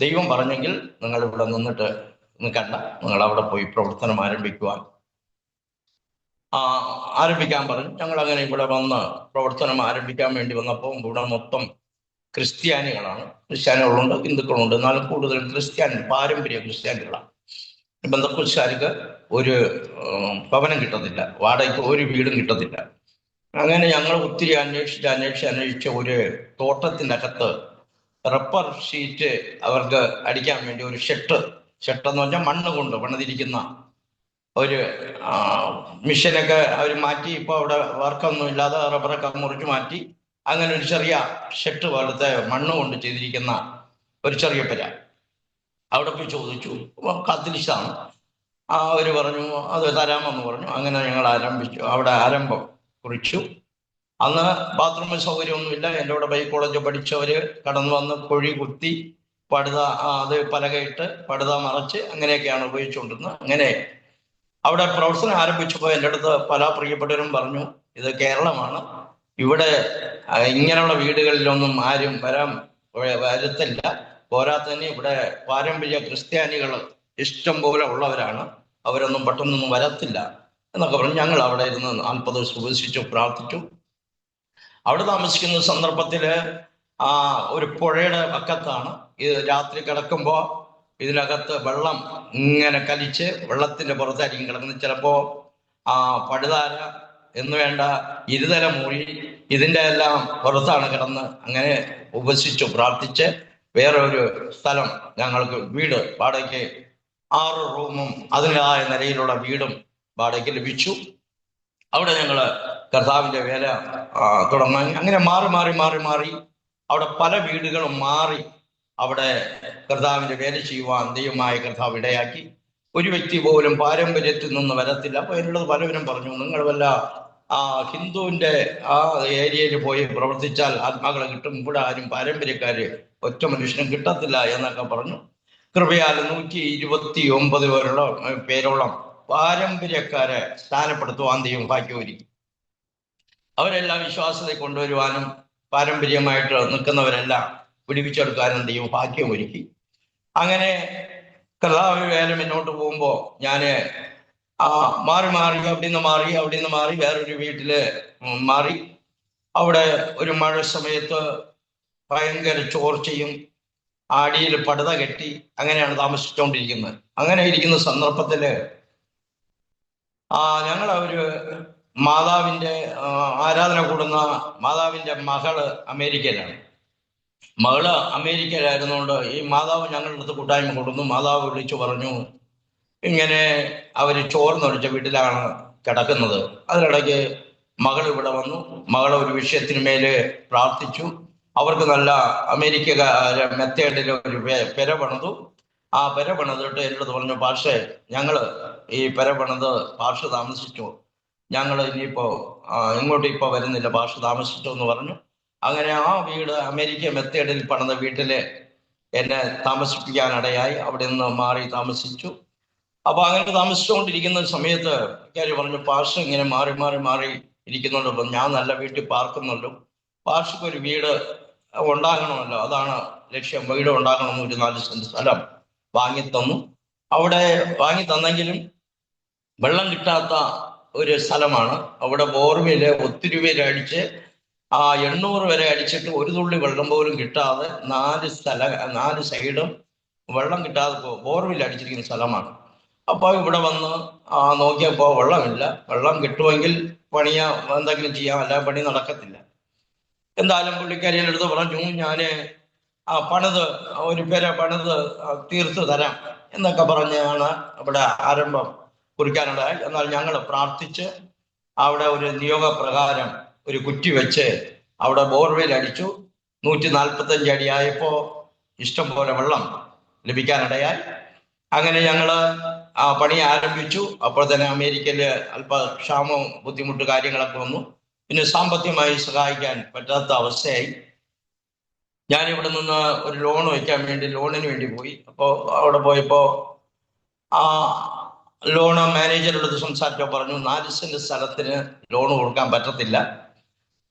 ദൈവം പറഞ്ഞെങ്കിൽ നിങ്ങൾ ഇവിടെ നിന്നിട്ട് നിൽക്കണ്ട, നിങ്ങൾ അവിടെ പോയി പ്രവർത്തനം ആരംഭിക്കാൻ പറഞ്ഞു. ഞങ്ങൾ അങ്ങനെ ഇവിടെ വന്ന് പ്രവർത്തനം ആരംഭിക്കാൻ വേണ്ടി വന്നപ്പോൾ ഇവിടെ മൊത്തം ക്രിസ്ത്യാനികളാണ്. ക്രിസ്ത്യാനികളുണ്ട്, ഹിന്ദുക്കളുണ്ട്, എന്നാലും കൂടുതലും പാരമ്പര്യ ക്രിസ്ത്യാനികളാണ്. ബന്ധുക്കോസുകാർക്ക് ഒരു ഭവനം കിട്ടത്തില്ല, വാടകയ്ക്ക് ഒരു വീടും കിട്ടത്തില്ല. അങ്ങനെ ഞങ്ങൾ ഒത്തിരി അന്വേഷിച്ച് ഒരു തോട്ടത്തിൻ്റെ അകത്ത് റബ്ബർ ഷീറ്റ് അവർക്ക് അടിക്കാൻ വേണ്ടി ഒരു ഷെട്ടെന്ന് പറഞ്ഞാൽ മണ്ണ് കൊണ്ട് പണിതിരിക്കുന്ന ഒരു മിഷനൊക്കെ അവർ മാറ്റി. ഇപ്പോൾ അവിടെ വർക്കൊന്നും ഇല്ലാതെ റബ്ബറൊക്കെ മുറിച്ച് മാറ്റി അങ്ങനെ ഒരു ചെറിയ ഷെട്ട് പോലത്തെ മണ്ണ് കൊണ്ട് ചെയ്തിരിക്കുന്ന ഒരു ചെറിയ പെര അവിടെ പോയി ചോദിച്ചു. കത്തിലിച്ചാണ്. അവർ പറഞ്ഞു അത് തരാമെന്ന് പറഞ്ഞു. അങ്ങനെ ഞങ്ങൾ ആരംഭിച്ചു, അവിടെ ആരംഭം കുറിച്ചു. അന്ന് ബാത്റൂം സൗകര്യമൊന്നുമില്ല. എൻ്റെ കൂടെ ബൈബിൾ കോളേജ് പഠിച്ചവർ കടന്നു വന്ന് കുഴി കുത്തി പടുത അത് പലകയിട്ട് പടുത മറച്ച് അങ്ങനെയൊക്കെയാണ് ഉപയോഗിച്ചുകൊണ്ടിരുന്നത്. അങ്ങനെ അവിടെ പ്രവർത്തനം ആരംഭിച്ചപ്പോൾ എൻ്റെ അടുത്ത് പല പ്രിയപ്പെട്ടവരും പറഞ്ഞു, ഇത് കേരളമാണ്, ഇവിടെ ഇങ്ങനെയുള്ള വീടുകളിലൊന്നും ആരും വരുത്തില്ല, പോരാത്തന്നെ ഇവിടെ പാരമ്പര്യ ക്രിസ്ത്യാനികൾ ഇഷ്ടം പോലെ ഉള്ളവരാണ്, അവരൊന്നും പെട്ടെന്നൊന്നും വരത്തില്ല എന്നൊക്കെ പറഞ്ഞു. ഞങ്ങൾ അവിടെ ഇരുന്ന് 40 ദിവസം ഉപസിച്ചു, പ്രാർത്ഥിച്ചു. അവിടെ താമസിക്കുന്ന സന്ദർഭത്തിൽ ഒരു പുഴയുടെ പക്കത്താണ് ഇത്. രാത്രി കിടക്കുമ്പോൾ ഇതിനകത്ത് വെള്ളം ഇങ്ങനെ കലിച്ച് വെള്ളത്തിന്റെ പുറത്തായിരിക്കും കിടക്കുന്നത്. ചിലപ്പോൾ പടുതാര എന്ന് വേണ്ട ഇരുതല മൂഴി ഇതിൻ്റെ എല്ലാം പുറത്താണ് കിടന്ന്. അങ്ങനെ ഉപസിച്ചു പ്രാർത്ഥിച്ച് വേറെ ഒരു സ്ഥലം ഞങ്ങൾക്ക് വീട് വാടകയ്ക്ക് 6 റൂമും അതിൻ്റെതായ നിലയിലുള്ള വീടും വാടകയ്ക്ക് ലഭിച്ചു. അവിടെ ഞങ്ങൾ കർത്താവിൻ്റെ വേല തുടങ്ങാൻ അങ്ങനെ മാറി അവിടെ പല വീടുകളും മാറി അവിടെ കർത്താവിൻ്റെ വേല ചെയ്യുവാൻ ദൈവമായ കർത്താവ് ഇടയാക്കി. ഒരു വ്യക്തി പോലും പാരമ്പര്യത്തിൽ നിന്ന് വരത്തില്ല. അപ്പോൾ എന്നുള്ളത് പലവരും പറഞ്ഞു, നിങ്ങൾ വല്ല ഹിന്ദുവിൻ്റെ ആ ഏരിയയിൽ പോയി പ്രവർത്തിച്ചാൽ ആത്മാക്കളെ കിട്ടും, ഇവിടെ ആരും പാരമ്പര്യക്കാര് ഒറ്റ മനുഷ്യനും കിട്ടത്തില്ല എന്നൊക്കെ പറഞ്ഞു. കൃപയാൽ 129 പേരോളം പാരമ്പര്യക്കാരെ സ്ഥാനപ്പെടുത്തുവാൻ ദൈവം ഭാഗ്യമൊരുക്കി. അവരെല്ലാം വിശ്വാസത്തെ കൊണ്ടുവരുവാനും പാരമ്പര്യമായിട്ട് നിൽക്കുന്നവരെല്ലാം പിടിപ്പിച്ചെടുക്കാനും ദൈവം ഭാഗ്യമൊരുക്കി. അങ്ങനെ കർത്താവ് വേല മുന്നോട്ട് പോകുമ്പോൾ ഞാൻ മാറി അവിടെ നിന്ന് മാറി വേറൊരു വീട്ടില് മാറി. അവിടെ ഒരു മഴ സമയത്ത് ഭയങ്കര ചോർച്ചയും അടിയിൽ പടുത കെട്ടി അങ്ങനെയാണ് താമസിച്ചുകൊണ്ടിരിക്കുന്നത്. അങ്ങനെ ഇരിക്കുന്ന സന്ദർഭത്തില് ഞങ്ങൾ ഒരു മാതാവിൻ്റെ ആരാധന കൂടുന്ന മാതാവിൻ്റെ മകള് അമേരിക്കയിലാണ്. മകള് അമേരിക്കയിലായിരുന്നുകൊണ്ട് ഈ മാതാവ് ഞങ്ങളുടെ അടുത്ത് കൂട്ടായ്മ കൊടുന്നു. മാതാവ് വിളിച്ചു പറഞ്ഞു, ഇങ്ങനെ അവർ ചോർന്നൊഴിച്ച വീട്ടിലാണ് കിടക്കുന്നത്. അതിനിടയ്ക്ക് മകൾ ഇവിടെ വന്നു. മകൾ ഒരു വിഷയത്തിന് മേല് പ്രാർത്ഥിച്ചു. അവർക്ക് നല്ല അമേരിക്കക്കാരെ മെത്തേഡിൽ ഒരു പെര പണിതു. ആ പെര പണിതിട്ട് എന്നോട് പറഞ്ഞു, പാഷേ ഞങ്ങൾ ഈ പെര പണിത് പാഷ താമസിച്ചു ഞങ്ങൾ ഇനിയിപ്പോ ഇങ്ങോട്ട് ഇപ്പോൾ വരുന്നില്ല, ഭാഷ താമസിച്ചു എന്ന് പറഞ്ഞു. അങ്ങനെ ആ വീട് അമേരിക്ക മെത്തേഡിൽ പണിത വീട്ടില് എന്നെ താമസിപ്പിക്കാനിടയായി. അവിടെ നിന്ന് മാറി താമസിച്ചു. അപ്പൊ അങ്ങനെ താമസിച്ചുകൊണ്ടിരിക്കുന്ന സമയത്ത് കാര്യം പറഞ്ഞു, പാർഷ ഇങ്ങനെ മാറി മാറി മാറി ഇരിക്കുന്നുണ്ടല്ലോ, ഞാൻ നല്ല വീട്ടിൽ പാർക്കുന്നുള്ളൂ, പാർഷയ്ക്ക് ഒരു വീട് ഉണ്ടാകണമല്ലോ, അതാണ് ലക്ഷ്യം. വീട് ഉണ്ടാക്കണമെന്ന് ഒരു 4 സെന്റ് സ്ഥലം വാങ്ങിത്തന്നു. അവിടെ വാങ്ങി തന്നെങ്കിലും വെള്ളം കിട്ടാത്ത ഒരു സ്ഥലമാണ്. അവിടെ ബോർവെല് ഒത്തിരി പേര് അടിച്ച് 800 വരെ അടിച്ചിട്ട് ഒരു തുള്ളി വെള്ളം പോലും കിട്ടാതെ 4 സൈഡും വെള്ളം കിട്ടാതെ ബോർവെൽ അടിച്ചിരിക്കുന്ന സ്ഥലമാണ്. അപ്പോൾ ഇവിടെ വന്ന് നോക്കിയപ്പോൾ വെള്ളമില്ല. വെള്ളം കിട്ടുമെങ്കിൽ എന്തെങ്കിലും ചെയ്യാം, അല്ല പണി നടക്കത്തില്ല. എന്തായാലും പുള്ളിക്കാരിയുടെ അടുത്ത് പറഞ്ഞു, ഞാൻ ഒരു പേരെ പണിത് തീർത്ത് തരാം എന്നൊക്കെ പറഞ്ഞാണ് ഇവിടെ ആരംഭം കുറിക്കാനുണ്ടായി. എന്നാൽ ഞങ്ങൾ പ്രാർത്ഥിച്ച് അവിടെ ഒരു നിയോഗപ്രകാരം ഒരു കുറ്റി വെച്ച് അവിടെ ബോർവെൽ അടിച്ചു. 145 അടിയായപ്പോ ഇഷ്ടം പോലെ വെള്ളം ലഭിക്കാനിടയായി. അങ്ങനെ ഞങ്ങള് പണി ആരംഭിച്ചു. അപ്പോൾ തന്നെ അമേരിക്കയില് അല്പ ക്ഷാമവും ബുദ്ധിമുട്ട് കാര്യങ്ങളൊക്കെ വന്നു. പിന്നെ സാമ്പത്തികമായി സഹായിക്കാൻ പറ്റാത്ത അവസ്ഥയായി. ഞാനിവിടെ നിന്ന് ഒരു ലോൺ വയ്ക്കാൻ വേണ്ടി ലോണിന് വേണ്ടി പോയി. അപ്പോൾ അവിടെ പോയപ്പോ ലോൺ മാനേജറുടെ സംസാരിച്ചോ പറഞ്ഞു, 4 സെന്റ് സ്ഥലത്തിന് ലോൺ കൊടുക്കാൻ പറ്റത്തില്ല.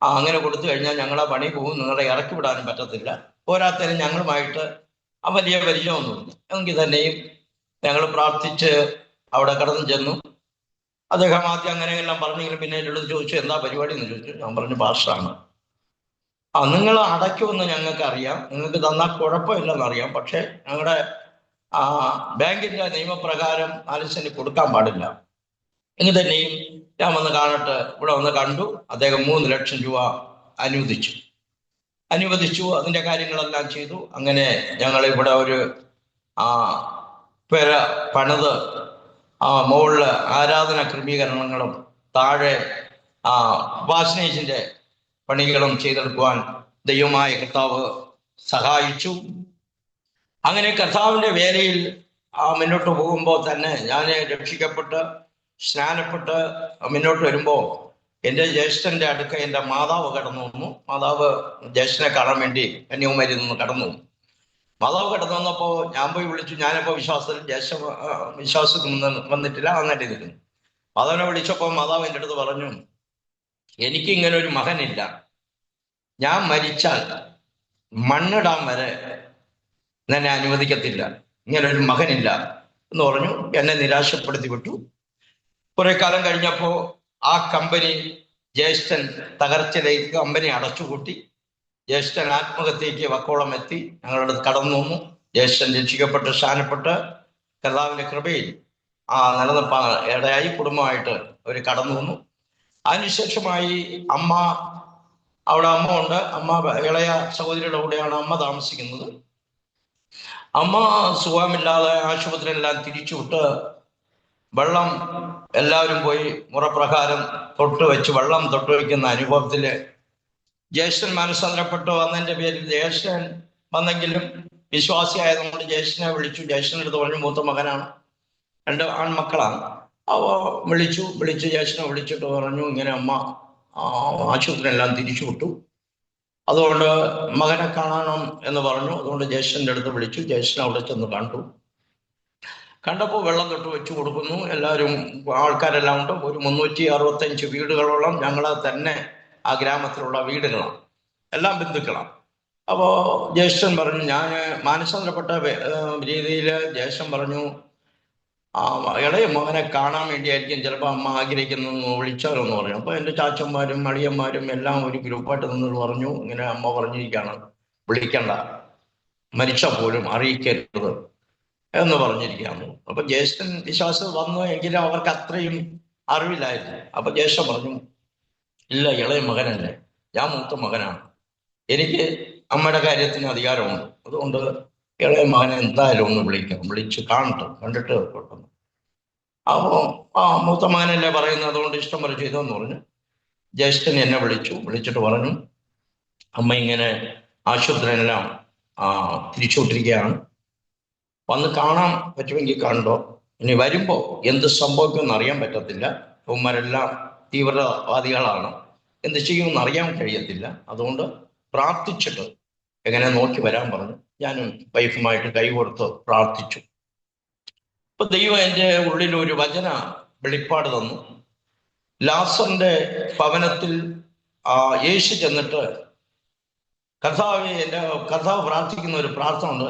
അങ്ങനെ കൊടുത്തു കഴിഞ്ഞാൽ ഞങ്ങളെ പണി പോകും, നിങ്ങളെ ഇറക്കി വിടാനും പറ്റത്തില്ല. പോരാത്തതിന് ഞങ്ങളുമായിട്ട് വലിയ പരിചയമൊന്നുമില്ല. എങ്കിൽ തന്നെയും ഞങ്ങൾ പ്രാർത്ഥിച്ച് അവിടെ കടന്നു ചെന്നു. അദ്ദേഹം ആദ്യം അങ്ങനെയെല്ലാം പറഞ്ഞെങ്കിലും പിന്നെ എൻ്റെ അടുത്ത് ചോദിച്ചു, എന്താ പരിപാടി എന്ന് ചോദിച്ചു. ഞാൻ പറഞ്ഞു, പാസ്റ്ററാണ്. നിങ്ങൾ അടയ്ക്കുമെന്ന് ഞങ്ങൾക്ക് അറിയാം, നിങ്ങൾക്ക് തന്നാൽ കുഴപ്പമില്ലെന്നറിയാം, പക്ഷെ ഞങ്ങളുടെ ബാങ്കിന്റെ നിയമപ്രകാരം 4 സെന്റ് കൊടുക്കാൻ പാടില്ല. എങ്കിൽ തന്നെയും ഞാൻ വന്ന് കാണട്ടെ. ഇവിടെ വന്ന് കണ്ടു. അദ്ദേഹം 3 ലക്ഷം രൂപ അനുവദിച്ചു. അതിന്റെ കാര്യങ്ങളെല്ലാം ചെയ്തു. അങ്ങനെ ഞങ്ങൾ ഇവിടെ ഒരു പെര പണിത് മുകളില് ആരാധന ക്രമീകരണങ്ങളും താഴെ പാസ്നേജിന്റെ പണികളും ചെയ്തെടുക്കുവാൻ ദൈവമായ കർത്താവ് സഹായിച്ചു. അങ്ങനെ കർത്താവിന്റെ വേലയിൽ മുന്നോട്ട് പോകുമ്പോൾ തന്നെ ഞാൻ രക്ഷിക്കപ്പെട്ട് സ്നാനപ്പെട്ട് മുന്നോട്ട് വരുമ്പോൾ എൻ്റെ ജ്യേഷ്ഠന്റെ അടുക്ക എൻ്റെ മാതാവ് കടന്നു വന്നു. മാതാവ് ജ്യേഷ്ഠനെ കാണാൻ വേണ്ടി കന്യാകുമാരിയിൽ നിന്ന് കടന്നു വന്നു. മാതാവ് കടന്നു വന്നപ്പോൾ ഞാൻ പോയി വിളിച്ചു. ഞാനിപ്പോൾ വിശ്വാസത്തിൽ വന്നിട്ടില്ല, അങ്ങനെ ഇരിക്കുന്നു. മാതാവിനെ വിളിച്ചപ്പോൾ മാതാവ് എൻ്റെ അടുത്ത് പറഞ്ഞു, എനിക്ക് ഇങ്ങനെ ഒരു മകനില്ല, ഞാൻ മരിച്ചാൽ മണ്ണിടാൻ വരെ എന്നെ അനുവദിക്കത്തില്ല, ഇങ്ങനെ ഒരു മകനില്ല എന്ന് പറഞ്ഞു. എന്നെ നിരാശപ്പെടുത്തി വിട്ടു. കുറെ കാലം കഴിഞ്ഞപ്പോ ആ കമ്പനി ജ്യേഷ്ഠൻ തകർച്ചയിലേക്ക് കമ്പനി അടച്ചുപൂട്ടി. ജ്യേഷ്ഠൻ ആത്മഹത്യക്ക് വക്കോളം എത്തി. ഞങ്ങളുടെ കടന്നു വന്നു. ജ്യേഷ്ഠൻ രക്ഷിക്കപ്പെട്ട് സ്ഥാനപ്പെട്ട് കർത്താവിന്റെ കൃപയിൽ നിലനിർത്താൻ ഇടയായി. കുടുംബമായിട്ട് അവർ കടന്നു വന്നു. അതിനുശേഷമായി അവിടെ അമ്മ ഉണ്ട്. ഇളയ സഹോദരിയുടെ കൂടെയാണ് അമ്മ താമസിക്കുന്നത്. അമ്മ സുഖമില്ലാതെ ആശുപത്രിയെല്ലാം തിരിച്ചുവിട്ട് വെള്ളം എല്ലാവരും പോയി മുറപ്രകാരം വെള്ളം തൊട്ട് വയ്ക്കുന്ന അനുഭവത്തില് ജ്യേഷ്ഠൻ മനസ്സാന്തരപ്പെട്ട് വന്നതിന്റെ പേരിൽ ജ്യേഷ്ഠൻ വന്നെങ്കിലും വിശ്വാസിയായതുകൊണ്ട് ജ്യേഷ്ഠനെ വിളിച്ചു. ജ്യേഷ്ഠൻ്റെ അടുത്ത് പറഞ്ഞു, മൂത്ത മകനാണ്, 2 ആൺമക്കളാണ്. വിളിച്ചു ജ്യേഷ്ഠനെ വിളിച്ചിട്ട് പറഞ്ഞു, ഇങ്ങനെ അമ്മ ആശുപത്രിയെല്ലാം തിരിച്ചു വിട്ടു, അതുകൊണ്ട് മകനെ കാണണം എന്ന് പറഞ്ഞു. അതുകൊണ്ട് ജ്യേഷ്ഠൻ്റെ അടുത്ത് വിളിച്ചു. ജ്യേഷ്ഠൻ അവിടെ ചെന്ന് കണ്ടപ്പോൾ വെള്ളം തൊട്ട് വെച്ച് കൊടുക്കുന്നു. എല്ലാവരും ആൾക്കാരെല്ലാം ഉണ്ട്. ഒരു 365 വീടുകളോളം ഞങ്ങളെ തന്നെ ആ ഗ്രാമത്തിലുള്ള വീടുകളാണ്, എല്ലാം ബന്ധുക്കളാണ്. അപ്പോൾ ജ്യേഷ്ഠൻ പറഞ്ഞു, ഞാൻ മാനസാന്തരപ്പെട്ട രീതിയിൽ ജ്യേഷ്ഠൻ പറഞ്ഞു, ഇളയ മകനെ കാണാൻ വേണ്ടിയായിരിക്കും ചിലപ്പോൾ അമ്മ ആഗ്രഹിക്കുന്നു, വിളിച്ചാലോ എന്ന് പറഞ്ഞു. അപ്പോൾ എൻ്റെ ചാച്ചന്മാരും അളിയന്മാരും എല്ലാം ഒരു ഗ്രൂപ്പായിട്ട് നിന്ന് പറഞ്ഞു, ഇങ്ങനെ അമ്മ പറഞ്ഞിരിക്കുകയാണ്, വിളിക്കണ്ട, മരിച്ച പോലും അറിയിക്കരുത് എന്ന് പറഞ്ഞിരിക്കുകയാണ്. അപ്പൊ ജ്യേഷ്ഠൻ വിശ്വാസം വന്നു, എങ്കിലും അവർക്ക് അത്രയും അറിവില്ലായിരുന്നു. അപ്പൊ ജ്യേഷ്ഠൻ പറഞ്ഞു, ഇല്ല, ഇളയ മകനല്ലേ, ഞാൻ മൂത്ത മകനാണ്, എനിക്ക് അമ്മയുടെ കാര്യത്തിന് അധികാരമുണ്ട്, അതുകൊണ്ട് ഇളയ മകനെ എന്തായാലും ഒന്ന് വിളിച്ച് കണ്ടിട്ട് കൊണ്ടുവന്നു. അപ്പോ മൂത്ത മകനല്ലേ പറയുന്നത്, അതുകൊണ്ട് ഇഷ്ടം പോലെ ചെയ്തോന്ന് പറഞ്ഞു. ജ്യേഷ്ഠൻ എന്നെ വിളിച്ചിട്ട് പറഞ്ഞു, അമ്മ ഇങ്ങനെ ആശുപത്രിയെല്ലാം തിരിച്ചുവിട്ടിരിക്കുകയാണ്, വന്ന് കാണാൻ പറ്റുമെങ്കിൽ കണ്ടോ, ഇനി വരുമ്പോ എന്ത് സംഭവിക്കുമെന്ന് അറിയാൻ പറ്റത്തില്ല, ഉമ്മരെല്ലാം തീവ്രവാദികളാണ്. എന്ത് ചെയ്യുമെന്ന് അറിയാൻ കഴിയത്തില്ല. അതുകൊണ്ട് പ്രാർത്ഥിച്ചിട്ട് എങ്ങനെ നോക്കി വരാൻ പറഞ്ഞു. ഞാനും വൈഫുമായിട്ട് കൈകോർത്ത് പ്രാർത്ഥിച്ചു. അപ്പൊ ദൈവം എൻ്റെ ഉള്ളിൽ ഒരു വചന വെളിപ്പാട് തന്നു. ലാസറിന്റെ ഭവനത്തിൽ യേശു ചെന്നിട്ട് എൻ്റെ കർത്താവ് പ്രാർത്ഥിക്കുന്ന ഒരു പ്രാർത്ഥന ഉണ്ട്.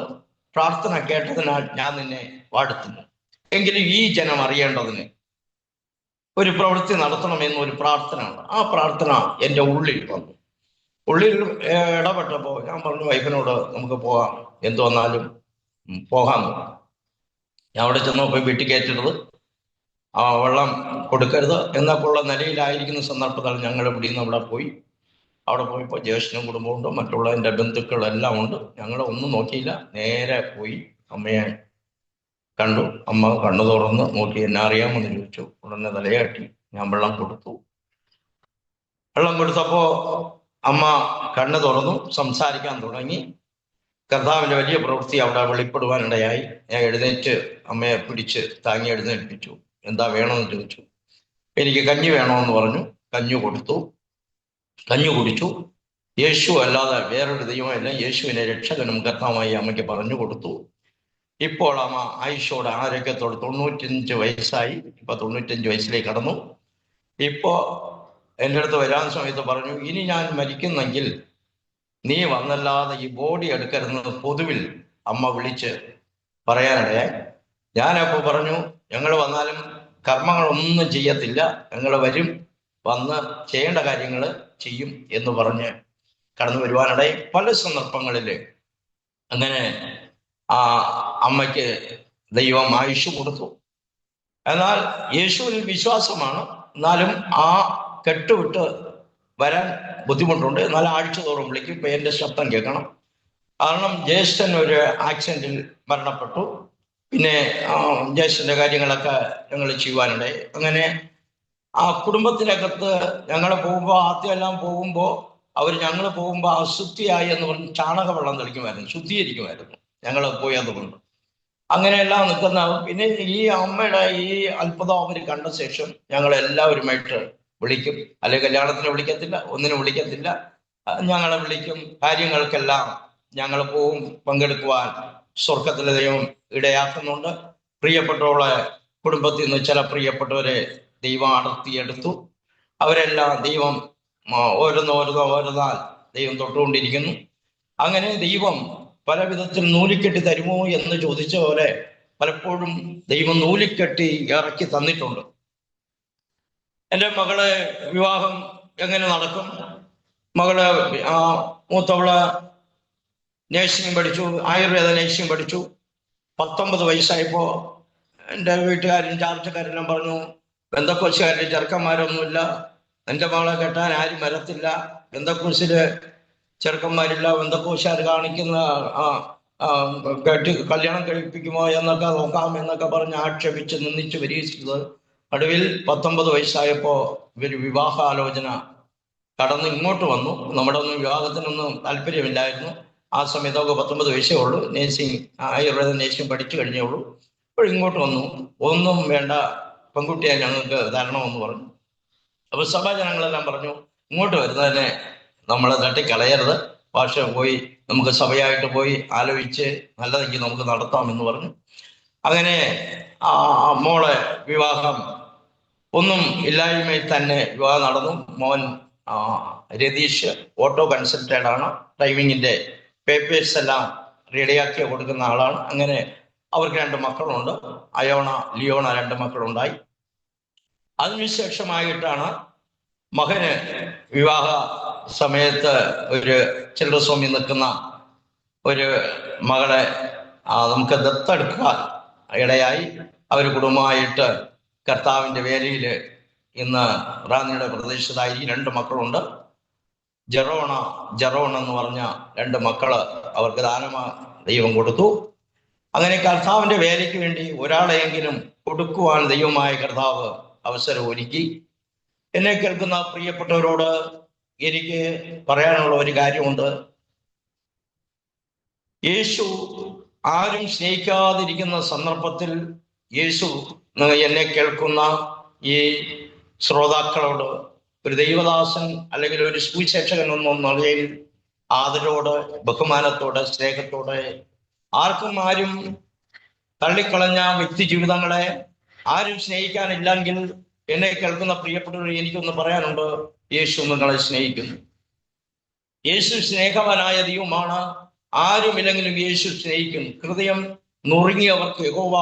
പ്രാർത്ഥന കേട്ടതിനാൽ ഞാൻ നിന്നെ വാഴ്ത്തുന്നു. എങ്കിലും ഈ ജനം അറിയേണ്ടതിന് ഒരു പ്രവൃത്തി നടത്തണമെന്ന് ഒരു പ്രാർത്ഥന ഉണ്ട്. ആ പ്രാർത്ഥന എൻ്റെ ഉള്ളിൽ വന്നു. ഉള്ളിൽ ഇടപെട്ടപ്പോൾ ഞാൻ പറഞ്ഞു വൈഫിനോട് നമുക്ക് പോകാം, എന്തു വന്നാലും പോകാമെന്ന് പറഞ്ഞു. ഞാൻ അവിടെ ചെന്നപ്പോൾ വീട്ടിൽ കയറ്റരുത്, വെള്ളം കൊടുക്കരുത് എന്നൊക്കെ ഉള്ള നിലയിലായിരിക്കുന്ന സന്ദർഭത്തിൽ ഞങ്ങൾ ഇവിടെ നിന്ന് അവിടെ പോയി. അവിടെ പോയപ്പോൾ ജ്യേഷ്ഠനും കുടുംബമുണ്ട്, മറ്റുള്ള എൻ്റെ ബന്ധുക്കളെല്ലാം ഉണ്ട്. ഞങ്ങൾ ഒന്നും നോക്കിയില്ല, നേരെ പോയി അമ്മയെ കണ്ടു. അമ്മ കണ്ണു തുറന്ന് നോക്കി എന്നെ അറിയാമെന്ന് ചോദിച്ചു. ഉടനെ തലയാട്ടി. ഞാൻ വെള്ളം കൊടുത്തു. വെള്ളം കൊടുത്തപ്പോ അമ്മ കണ്ണു തുറന്നു, സംസാരിക്കാൻ തുടങ്ങി. കർത്താവിന്റെ വലിയ പ്രവൃത്തി അവിടെ വെളിപ്പെടുവാനിടയായി. ഞാൻ എഴുന്നേറ്റ് അമ്മയെ പിടിച്ച് താങ്ങി എഴുന്നേൽപ്പിച്ചു. എന്താ വേണമെന്ന് ചോദിച്ചു. എനിക്ക് കഞ്ഞി വേണമെന്ന് പറഞ്ഞു. കഞ്ഞി കൊടുത്തു. കഞ്ഞി കുടിച്ചു. യേശു അല്ലാതെ വേറൊരു ദൈവമല്ല, യേശുവിനെ രക്ഷകനും കർത്താവുമായി അമ്മയ്ക്ക് പറഞ്ഞു കൊടുത്തു. ഇപ്പോൾ അമ്മ ആയുഷോടെ ആരോഗ്യത്തോടെ 95 വയസ്സായി. ഇപ്പൊ 95 വയസ്സിലേക്ക് കടന്നു. ഇപ്പോ എൻ്റെ അടുത്ത് വരാൻ സമയത്ത് പറഞ്ഞു, ഇനി ഞാൻ മരിക്കുന്നെങ്കിൽ നീ വന്നല്ലാതെ ഈ ബോഡി എടുക്കരുതെന്ന് പൊതുവിൽ അമ്മ വിളിച്ച് പറയാനിടയായി. ഞാനപ്പോൾ പറഞ്ഞു, ഞങ്ങൾ വന്നാലും കർമ്മങ്ങളൊന്നും ചെയ്യത്തില്ല, ഞങ്ങൾ വരും, വന്ന് ചെയ്യേണ്ട കാര്യങ്ങൾ ചെയ്യും എന്ന് പറഞ്ഞ് കടന്നു വരുവാനിടയിൽ പല സന്ദർഭങ്ങളിൽ അങ്ങനെ അമ്മയ്ക്ക് ദൈവം ആയുഷ് കൊടുത്തു. എന്നാൽ യേശുവിൽ വിശ്വാസമാണ്. എന്നാലും ആ കെട്ടുവിട്ട് വരാൻ ബുദ്ധിമുട്ടുണ്ട്. എന്നാൽ ആഴ്ച തോറും വിളിക്കും. ഇപ്പൊ എൻ്റെ ശബ്ദം കേൾക്കണം. കാരണം ജ്യേഷ്ഠൻ ഒരു ആക്സിഡന്റിൽ മരണപ്പെട്ടു. പിന്നെ ജ്യേഷ്ഠന്റെ കാര്യങ്ങളൊക്കെ ഞങ്ങൾ ചെയ്യുവാനിടയിൽ. അങ്ങനെ ആ കുടുംബത്തിനകത്ത് ഞങ്ങൾ പോകുമ്പോൾ ആദ്യമെല്ലാം പോകുമ്പോൾ ഞങ്ങൾ പോകുമ്പോൾ അശുദ്ധിയായി എന്ന് പറഞ്ഞ് ചാണക വെള്ളം തെളിക്കുമായിരുന്നു, ശുദ്ധീകരിക്കുമായിരുന്നു ഞങ്ങൾ പോയി. അതുകൊണ്ട് അങ്ങനെയെല്ലാം നിൽക്കുന്ന. പിന്നെ ഈ അമ്മയുടെ ഈ അത്ഭുതം അവർ കണ്ട ശേഷം ഞങ്ങൾ എല്ലാവരുമായിട്ട് വിളിക്കും. അല്ലെങ്കിൽ കല്യാണത്തിന് വിളിക്കത്തില്ല, ഒന്നിനും വിളിക്കത്തില്ല, ഞങ്ങളെ വിളിക്കും. കാര്യങ്ങൾക്കെല്ലാം ഞങ്ങൾ പോവും പങ്കെടുക്കുവാൻ. സ്വർഗത്തിലെ ദൈവം ഇടയാക്കുന്നുണ്ട്. പ്രിയപ്പെട്ടവളെ കുടുംബത്തിൽ നിന്ന് ചില പ്രിയപ്പെട്ടവരെ ദൈവം അടർത്തിയെടുത്തു. അവരെല്ലാം ദൈവം ഓരോന്നാൾ ദൈവം തൊട്ടുകൊണ്ടിരിക്കുന്നു. അങ്ങനെ ദൈവം പല വിധത്തിൽ നൂലിക്കെട്ടി തരുമോ എന്ന് ചോദിച്ച പോലെ പലപ്പോഴും ദൈവം നൂലിക്കെട്ടി ഇറക്കി തന്നിട്ടുണ്ട്. എൻ്റെ മകളെ വിവാഹം എങ്ങനെ നടക്കും? മകള് മൂത്തവള് നേഴ്സിംഗ് പഠിച്ചു, ആയുർവേദ നേഴ്സിംഗ് പഠിച്ചു. 19 വയസ്സായപ്പോൾ എൻ്റെ വീട്ടുകാരും ചാർച്ചക്കാരെല്ലാം പറഞ്ഞു, ബന്ധക്കോസുകാരുടെ ചെറുക്കന്മാരൊന്നുമില്ല, എൻ്റെ മകളെ കെട്ടാൻ ആരും വരത്തില്ല, ബന്ധക്കോസില് ചെറുക്കന്മാരില്ല, ബന്ധക്കോസുകാർ കാണിക്കുന്ന കല്യാണം കഴിപ്പിക്കുമോ എന്നൊക്കെ നോക്കാം എന്നൊക്കെ പറഞ്ഞ് ആക്ഷേപിച്ച് നിന്ദിച്ച് വരികയത്. ഒടുവിൽ 19 വയസ്സായപ്പോൾ ഇവർ വിവാഹാലോചന കടന്ന് ഇങ്ങോട്ട് വന്നു. നമ്മുടെ ഒന്നും വിവാഹത്തിനൊന്നും താല്പര്യമില്ലായിരുന്നു. ആ സമയത്തൊക്കെ 19 വയസ്സേ ഉള്ളൂ. നേഴ്സിംഗ്, ആയുർവേദ നേഴ്സിംഗ് പഠിച്ചു കഴിഞ്ഞേ ഉള്ളൂ. അപ്പോൾ ഇങ്ങോട്ട് വന്നു. ഒന്നും വേണ്ട, പെൺകുട്ടിയെ ഞങ്ങൾക്ക് തരണമെന്ന് പറഞ്ഞു. അപ്പോൾ സഭാജനങ്ങളെല്ലാം പറഞ്ഞു, ഇങ്ങോട്ട് വരുന്നതിനെ നമ്മളെ തട്ടിക്കളയരുത്, പക്ഷെ പോയി നമുക്ക് സഭയായിട്ട് പോയി ആലോചിച്ച് നല്ലതെങ്കിൽ നമുക്ക് നടത്താമെന്ന് പറഞ്ഞു. അങ്ങനെ മോളെ വിവാഹം ഒന്നും ഇല്ലായ്മയിൽ തന്നെ വിവാഹം നടന്നു. മോൻ രതീഷ് ഓട്ടോ കൺസൾട്ടൻ്റ് ആണ്. ഡ്രൈവിങ്ങിൻ്റെ പേപ്പേഴ്സ് എല്ലാം റെഡിയാക്കി കൊടുക്കുന്ന ആളാണ്. അങ്ങനെ അവർക്ക് 2 മക്കളുണ്ട്. അയോണ, ലിയോണ 2 മക്കളുണ്ടായി. അതിനുശേഷമായിട്ടാണ് മകന് വിവാഹ സമയത്ത് ഒരു ചിൽഡ്രൻസ് ഹോമിൽ നിൽക്കുന്ന ഒരു മകളെ നമുക്ക് ദത്തെടുക്കാൻ ഇടയായി. അവർ കുടുംബമായിട്ട് കർത്താവിൻ്റെ വേലയിൽ ഇന്ന് റാന്നിയുടെ പ്രദേശത്തായി 2 മക്കളുണ്ട്. ജെറോൺ എന്ന് പറഞ്ഞ 2 മക്കള് അവർക്ക് ദാനമായി ദൈവം കൊടുത്തു. അങ്ങനെ കർത്താവിൻ്റെ വേലയ്ക്ക് വേണ്ടി ഒരാളെയെങ്കിലും കൊടുക്കുവാൻ ദൈവമായ കർത്താവ് അവസരം ഒരുക്കി. എന്നെ കേൾക്കുന്ന പ്രിയപ്പെട്ടവരോട് എനിക്ക് പറയാനുള്ള ഒരു കാര്യമുണ്ട്. യേശു ആരും സ്നേഹിക്കാതിരിക്കുന്ന സന്ദർഭത്തിൽ യേശു എന്നെ കേൾക്കുന്ന ഈ ശ്രോതാക്കളോട് ഒരു ദൈവദാസൻ അല്ലെങ്കിൽ ഒരു സുവിശേഷകൻ എന്ന നിലയിൽ ആദരവോടെ, ബഹുമാനത്തോടെ, സ്നേഹത്തോടെ, ആരും തള്ളിക്കളഞ്ഞ വ്യക്തി ജീവിതങ്ങളെ ആരും സ്നേഹിക്കാനില്ലെങ്കിൽ എന്നെ കേൾക്കുന്ന പ്രിയപ്പെട്ടവർ, എനിക്കൊന്ന് പറയാനുണ്ട്. യേശു നിങ്ങളെ സ്നേഹിക്കുന്നു. യേശു സ്നേഹവാനായ ദൈവമാണ്. ആരുമില്ലെങ്കിലും യേശു സ്നേഹിക്കുന്നു. ഹൃദയം നുറുങ്ങിയവർക്ക് യഹോവ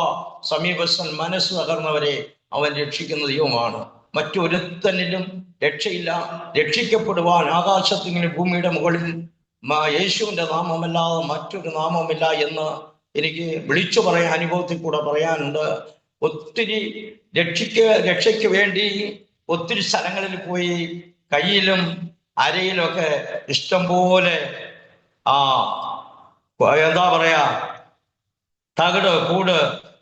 സമീപസ്ഥൻ, മനസ്സ് തകർന്നവരെ അവൻ രക്ഷിക്കുന്ന ദൈവമാണ്. മറ്റൊരുത്തനിലും രക്ഷയില്ല. രക്ഷിക്കപ്പെടുവാൻ ആകാശത്തിങ്ങനെ ഭൂമിയുടെ മുകളിൽ യേശുവിന്റെ നാമമല്ലാതെ മറ്റൊരു നാമമില്ല എന്ന് എനിക്ക് വിളിച്ചു പറയാൻ, അനുഭവത്തിൽ കൂടെ പറയാനുണ്ട്. ഒത്തിരി രക്ഷയ്ക്ക് വേണ്ടി ഒത്തിരി സ്ഥലങ്ങളിൽ പോയി കയ്യിലും അരയിലൊക്കെ ഇഷ്ടം പോലെ എന്താ പറയാ, തകിട്, കൂട്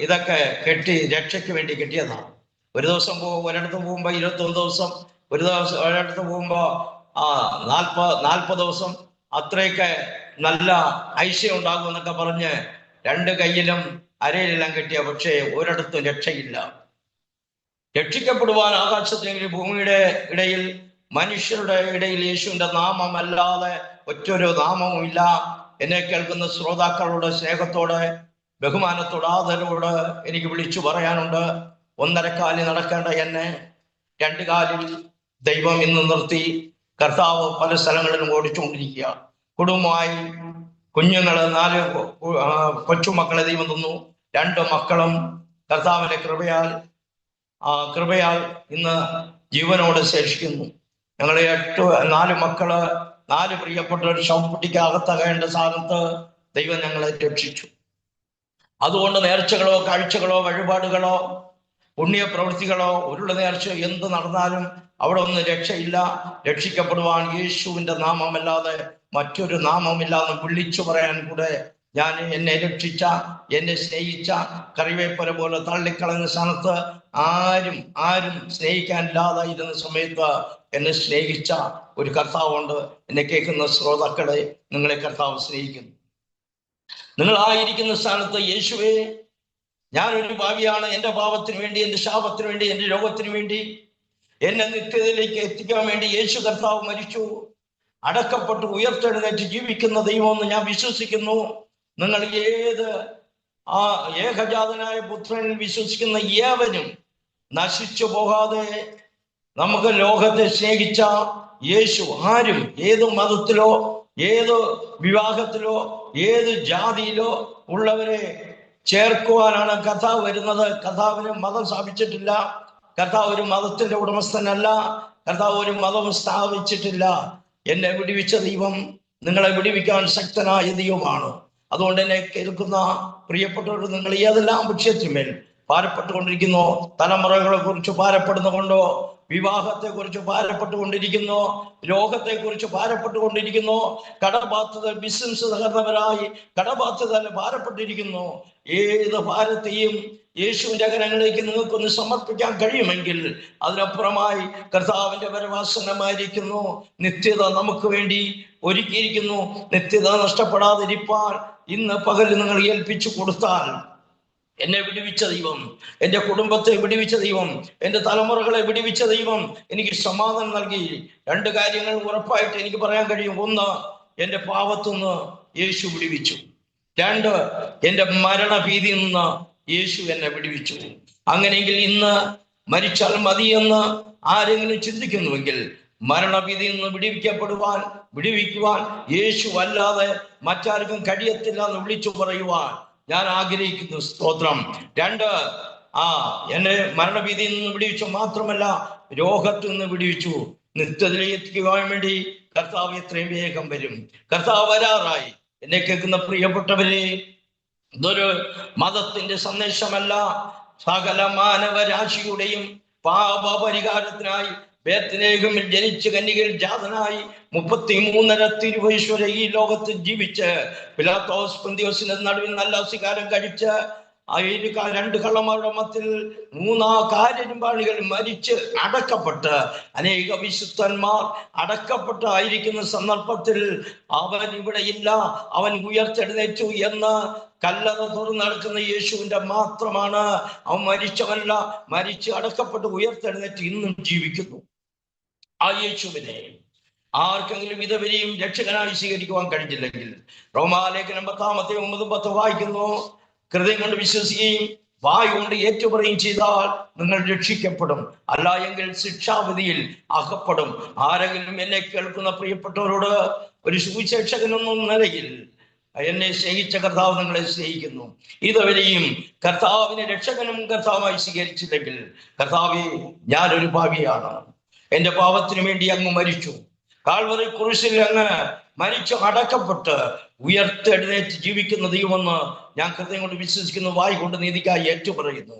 ഇതൊക്കെ കെട്ടി രക്ഷയ്ക്ക് വേണ്ടി കെട്ടിയതാണ്. ഒരു ദിവസം ഒരിടത്ത് പോകുമ്പോ 21 ദിവസം, ഒരു ദിവസം ഒരിടത്ത് പോകുമ്പോ 40 ദിവസം, അത്രയൊക്കെ നല്ല ഐശ്വര്യം ഉണ്ടാകും എന്നൊക്കെ പറഞ്ഞ് 2 കൈയിലും അരയിലെല്ലാം കെട്ടിയ, പക്ഷേ ഒരിടത്തും രക്ഷയില്ല. രക്ഷിക്കപ്പെടുവാൻ ആകാശത്തെങ്കിലും ഭൂമിയുടെ ഇടയിൽ മനുഷ്യരുടെ ഇടയിൽ യേശുവിന്റെ നാമമല്ലാതെ മറ്റൊരു നാമവും ഇല്ല. എന്നെ കേൾക്കുന്ന ശ്രോതാക്കളോട് സ്നേഹത്തോടെ, ബഹുമാനത്തോടെ, ആദരവോട് എനിക്ക് വിളിച്ചു പറയാനുണ്ട്. 1.5 കാലിൽ നടക്കേണ്ട എന്നെ 2 കാലിൽ ദൈവം ഇന്ന് നിർത്തി കർത്താവ് പല സ്ഥലങ്ങളിലും ഓടിച്ചുകൊണ്ടിരിക്കുക. കുടുംബമായി കുഞ്ഞുങ്ങള് 4 കൊച്ചുമക്കളെ ദൈവം തന്നു. 2 മക്കളും കർത്താവിന്റെ കൃപയാൽ ഇന്ന് ജീവനോട് ശേഷിക്കുന്നു. ഞങ്ങളെ 4 മക്കള്, 4 പ്രിയപ്പെട്ടവർ ശവപ്പെട്ടിക്ക് അകത്തകേണ്ട സ്ഥാനത്ത് ദൈവം ഞങ്ങളെ രക്ഷിച്ചു. അതുകൊണ്ട് നേർച്ചകളോ കാഴ്ചകളോ വഴിപാടുകളോ പുണ്യ പ്രവൃത്തികളോ ഉരുള നേർച്ച എന്ത് നടന്നാലും അവിടെ ഒന്നും രക്ഷയില്ല. രക്ഷിക്കപ്പെടുവാൻ യേശുവിന്റെ നാമമല്ലാതെ മറ്റൊരു നാമമില്ലാന്ന് വിളിച്ചു പറയാൻ കൂടെ ഞാൻ, എന്നെ രക്ഷിച്ച, എന്നെ സ്നേഹിച്ച, കറിവേപ്പല പോലെ തള്ളിക്കളഞ്ഞ സ്ഥാനത്ത് ആരും സ്നേഹിക്കാനില്ലാതായിരുന്ന സമയത്ത് എന്നെ സ്നേഹിച്ച ഒരു കർത്താവുണ്ട്. എന്നെ കേൾക്കുന്ന ശ്രോതാക്കളെ, നിങ്ങളെ കർത്താവ് സ്നേഹിക്കുന്നു. നിങ്ങളായിരിക്കുന്ന സ്ഥാനത്ത് യേശുവേ, ഞാനൊരു പാപിയാണ്, എൻ്റെ പാപത്തിന് വേണ്ടി, എൻ്റെ ശാപത്തിന് വേണ്ടി, എൻ്റെ രോഗത്തിന് വേണ്ടി, എന്നെ നിത്യതയിലേക്ക് എത്തിക്കാൻ വേണ്ടി യേശു കർത്താവ് മരിച്ചു, അടക്കപ്പെട്ട് ഉയർത്തെഴുന്നേറ്റ് ജീവിക്കുന്ന ദൈവമെന്ന് ഞാൻ വിശ്വസിക്കുന്നു. നിങ്ങൾ ഏകജാതനായ പുത്രനിൽ വിശ്വസിക്കുന്ന ഏവനും നശിച്ചു പോകാതെ നമുക്ക് ലോകത്തെ സ്നേഹിച്ച യേശു, ആരും ഏത് മതത്തിലോ ഏത് വിവാഹത്തിലോ ഏത് ജാതിയിലോ ഉള്ളവരെ ചേർക്കുവാനാണ് കർത്താവ് വരുന്നത്. കർത്താവിന് മതം സ്ഥാപിച്ചിട്ടില്ല. കർത്താവ് ഒരു മതത്തിന്റെ ഉടമസ്ഥനല്ല. കർത്താവ് ഒരു മതം സ്ഥാപിച്ചിട്ടില്ല. എന്നെ വിടുവിച്ച ദൈവം നിങ്ങളെ വിടുവിക്കാൻ ശക്തനായ ദൈവമാണ്. അതുകൊണ്ട് എന്നെ കേൾക്കുന്ന പ്രിയപ്പെട്ടവർ, നിങ്ങൾ ഏതെല്ലാം വിഷയത്തിന്മേൽ ഭാരപ്പെട്ടുകൊണ്ടിരിക്കുന്നു, തലമുറകളെ കുറിച്ച് ഭാരപ്പെടുന്നുകൊണ്ടോ, വിവാഹത്തെ കുറിച്ച് ഭാരപ്പെട്ടുകൊണ്ടിരിക്കുന്നു, രോഗത്തെക്കുറിച്ച് ഭാരപ്പെട്ടുകൊണ്ടിരിക്കുന്നു, കടബാധ്യത, ബിസിനസ് തകർന്നവരായി കടബാധ്യത ഭാരപ്പെട്ടിരിക്കുന്നു, ഏത് ഭാരത്തെയും യേശുവിന്റെ കരങ്ങളിലേക്ക് നിങ്ങൾക്കൊന്ന് സമർപ്പിക്കാൻ കഴിയുമെങ്കിൽ അതിനപ്പുറമായി കർത്താവിന്റെ വരവാസനമായിരിക്കുന്നു. നിത്യത നമുക്ക് വേണ്ടി ഒരുക്കിയിരിക്കുന്നു. നിത്യത നഷ്ടപ്പെടാതിരിപ്പാൻ ഇന്ന് പകൽ നിങ്ങൾ ഏൽപ്പിച്ചു കൊടുത്താൽ, എന്നെ വിടുവിച്ച ദൈവം, എൻ്റെ കുടുംബത്തെ വിടുവിച്ച ദൈവം, എൻ്റെ തലമുറകളെ വിടുവിച്ച ദൈവം എനിക്ക് സമാധാനം നൽകി. 2 കാര്യങ്ങൾ ഉറപ്പായിട്ട് എനിക്ക് പറയാൻ കഴിയും. 1, എൻ്റെ പാപത്തുനിന്ന് യേശു വിടുവിച്ചു. 2, എൻ്റെ മരണഭീതിയിൽ നിന്ന് യേശു എന്നെ വിടുവിച്ചു. അങ്ങനെയെങ്കിൽ ഇന്ന് മരിച്ചാൽ മതിയെന്ന് ആരെങ്കിലും ചിന്തിക്കുന്നുവെങ്കിൽ, മരണഭീതിയിൽ നിന്ന് വിടുവിക്കുവാൻ യേശു അല്ലാതെ മറ്റാർക്കും കഴിയത്തില്ല എന്ന് വിളിച്ചു പറയുവാൻ ഞാൻ ആഗ്രഹിക്കുന്നു. സ്തോത്രം. 2, എന്നെ മരണഭീതിയിൽ നിന്ന് വിടുവിച്ചു. മാത്രമല്ല, രോഗത്തിൽ നിന്ന് വിടുവിച്ചു. നിത്യതയിലേക്ക് എത്തിക്കുവാൻ വേണ്ടി കർത്താവ് എത്രയും വേഗം വരും. കർത്താവ് വരാറായി. എന്നെ കേൾക്കുന്ന പ്രിയപ്പെട്ടവരെ, ഇതൊരു മതത്തിന്റെ സന്ദേശമല്ല. സകല മാനവരാശിയുടെയും പാപപരിഹാരത്തിനായി ബേത്ലഹേമിൽ ജനിച്ച് കന്യകയിൽ ജാതനായി 33.5 തിരുവയസ്സ് വരെ ഈ ലോകത്തിൽ ജീവിച്ച് പിലാത്തോസ് പൊന്തിയോസിന്റെ നടുവിൽ നല്ല സ്വീകാരം കഴിച്ച് 2 കള്ളന്മാരുടെ മത്തിൽ 3 കാര്യപാണികൾ മരിച്ച് അടക്കപ്പെട്ട് അനേക വിശുദ്ധന്മാർ അടക്കപ്പെട്ടായിരിക്കുന്ന സന്ദർഭത്തിൽ അവൻ ഇവിടെ ഇല്ല, അവൻ ഉയർത്തെഴുന്നേറ്റു എന്ന് കല്ലറ തുറന്ന് നടക്കുന്ന യേശുവിന്റെ മാത്രമാണ്. അവൻ മരിച്ചവനല്ല, മരിച്ച് അടക്കപ്പെട്ട് ഉയർത്തെഴുന്നേറ്റ് ഇന്നും ജീവിക്കുന്നു. ആ യേശുവിനെ ആർക്കെങ്കിലും ഇതുവരെയും രക്ഷകനായി സ്വീകരിക്കുവാൻ കഴിഞ്ഞില്ലെങ്കിൽ, റോമാലേഖനം 10:9-10 വായിക്കുന്നു, ഹൃദയം കൊണ്ട് വിശ്വസിക്കുകയും വായു കൊണ്ട് ഏറ്റുപറയും ചെയ്താൽ നിങ്ങൾ രക്ഷിക്കപ്പെടും, അല്ല എങ്കിൽ ശിക്ഷാവിധിയിൽ അകപ്പെടും. ആരെങ്കിലും എന്നെ കേൾക്കുന്ന പ്രിയപ്പെട്ടവരോട്, ഒരു സുവിശേഷകനെന്ന നിലയിൽ എന്നെ സ്നേഹിച്ച കർത്താവ് നിങ്ങളെ സ്നേഹിക്കുന്നു. ഇതുവരെയും കർത്താവിനെ രക്ഷകനും കർത്താവായി സ്വീകരിച്ചില്ലെങ്കിൽ, കർത്താവേ, ഞാനൊരു പാപിയാണ്, എന്റെ പാപത്തിനു വേണ്ടി അങ്ങ് മരിച്ചു, കാൽവറി കുരിശിൽ അങ്ങ് മരിച്ചു അടക്കപ്പെട്ട് ഉയർത്തെഴുന്നേറ്റ് ജീവിക്കുന്ന ദൈവമെന്ന് ഞാൻ ഹൃദയം കൊണ്ട് വിശ്വസിക്കുന്നു, വായി കൊണ്ട് നീതിക്കായി ഏറ്റുപറയുന്നു.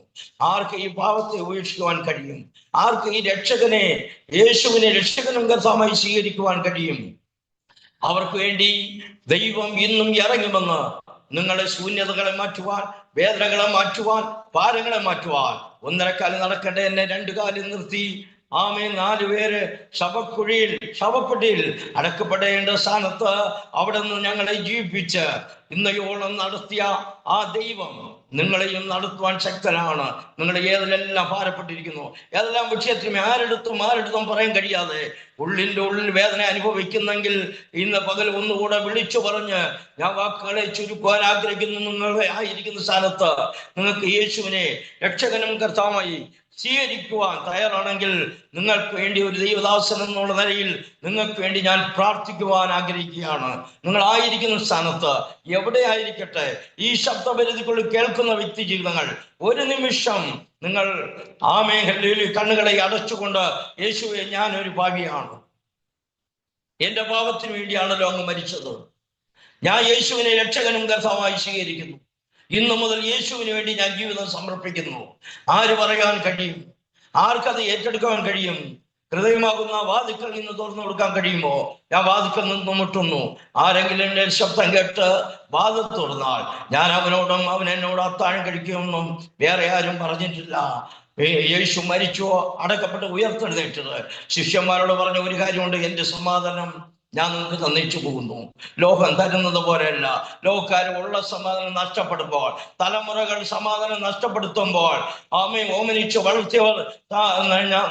ആർക്ക് ഈ പാപത്തെ ഉപേക്ഷിക്കുവാൻ കഴിയും? ആർക്ക് ഈ രക്ഷകനെ, യേശുവിനെ രക്ഷകനും കർത്താവായി സ്വീകരിക്കുവാൻ കഴിയും? അവർക്ക് വേണ്ടി ദൈവം ഇന്നും ഇറങ്ങുമെന്ന്. നിങ്ങളുടെ ശൂന്യതകളെ മാറ്റുവാൻ, വേദനകളെ മാറ്റുവാൻ, ഭാരങ്ങളെ മാറ്റുവാൻ 1.5 കാല് നടക്കേണ്ട എന്നെ 2 കാലിൽ നിർത്തി, 4 പേര് ശവപ്പെട്ടിയിൽ അടക്കപ്പെടേണ്ട സ്ഥാനത്ത് അവിടെ നിന്ന് ഞങ്ങളെ ജീവിപ്പിച്ച് ഇന്നയോളം നടത്തിയ ആ ദൈവം നിങ്ങളെയും നടത്തുവാൻ ശക്തനാണ്. നിങ്ങൾ ഏതിലെല്ലാം ഭാരപ്പെട്ടിരിക്കുന്നു, ഏതെല്ലാം വിഷയത്തിലും ആരെടുത്തും പറയാൻ കഴിയാതെ ഉള്ളിൻ്റെ ഉള്ളിൽ വേദന അനുഭവിക്കുന്നെങ്കിൽ, ഇന്ന് പകൽ ഒന്നുകൂടെ വിളിച്ചു പറഞ്ഞ് ഞാൻ വാക്കുകളെ ചുരുക്കുവാൻ ആഗ്രഹിക്കുന്നു. നിങ്ങളെ ആയിരിക്കുന്ന സ്ഥാനത്ത് നിങ്ങൾക്ക് യേശുവിനെ രക്ഷകനും കർത്താവായി സ്വീകരിക്കുവാൻ തയ്യാറാണെങ്കിൽ, നിങ്ങൾക്ക് വേണ്ടി ഒരു ദൈവദാസൻ എന്നുള്ള നിലയിൽ നിങ്ങൾക്ക് വേണ്ടി ഞാൻ പ്രാർത്ഥിക്കുവാൻ ആഗ്രഹിക്കുകയാണ്. നിങ്ങൾ ആയിരിക്കുന്ന സ്ഥാനത്ത് എവിടെ ആയിരിക്കട്ടെ, ഈ ശബ്ദപരിധിക്കുള്ളിൽ കേൾക്കുന്ന വ്യക്തി ജീവിതങ്ങൾ ഒരു നിമിഷം നിങ്ങൾ ഹല്ലേലൂയ കണ്ണുകളെ അടച്ചുകൊണ്ട്, യേശുവേ, ഞാനൊരു പാപിയാണ്, എന്റെ പാപത്തിന് വേണ്ടിയാണല്ലോ അങ്ങ് മരിച്ചത്, ഞാൻ യേശുവിനെ രക്ഷകനും കർത്താവായി സ്വീകരിക്കുന്നു, ഇന്നു മുതൽ യേശുവിന് വേണ്ടി ഞാൻ ജീവിതം സമർപ്പിക്കുന്നു. ആര് പറയാൻ കഴിയും? ആർക്കത് ഏറ്റെടുക്കാൻ കഴിയും? ഹൃദയമാകുന്ന വാതിക്കൽ നിന്ന് തുറന്നു കൊടുക്കാൻ കഴിയുമോ? ഞാൻ വാതിക്കൽ നിന്ന് മുട്ടുന്നു. ആരെങ്കിലും എൻ്റെ ശബ്ദം കേട്ട് വാതിൽ തുറന്നാൽ ഞാൻ അവനോടും അവൻ എന്നോട് അത്താഴം കഴിക്കുമെന്നും വേറെ ആരും പറഞ്ഞിട്ടില്ല. യേശു മരിച്ചോ അടക്കപ്പെട്ട് ഉയർത്തെഴുന്നേറ്റത് ശിഷ്യന്മാരോട് പറഞ്ഞ ഒരു കാര്യമുണ്ട്, എൻ്റെ സമാധാനം ഞാൻ നിങ്ങൾക്ക് തന്നിച്ചു പോകുന്നു. ലോകം തരുന്നത് പോലെയല്ല. ലോകക്കാര് ഉള്ള സമാധാനം നഷ്ടപ്പെടുമ്പോൾ, തലമുറകൾ സമാധാനം നഷ്ടപ്പെടുത്തുമ്പോൾ, ഓമനിച്ച് വളർത്തിയവർ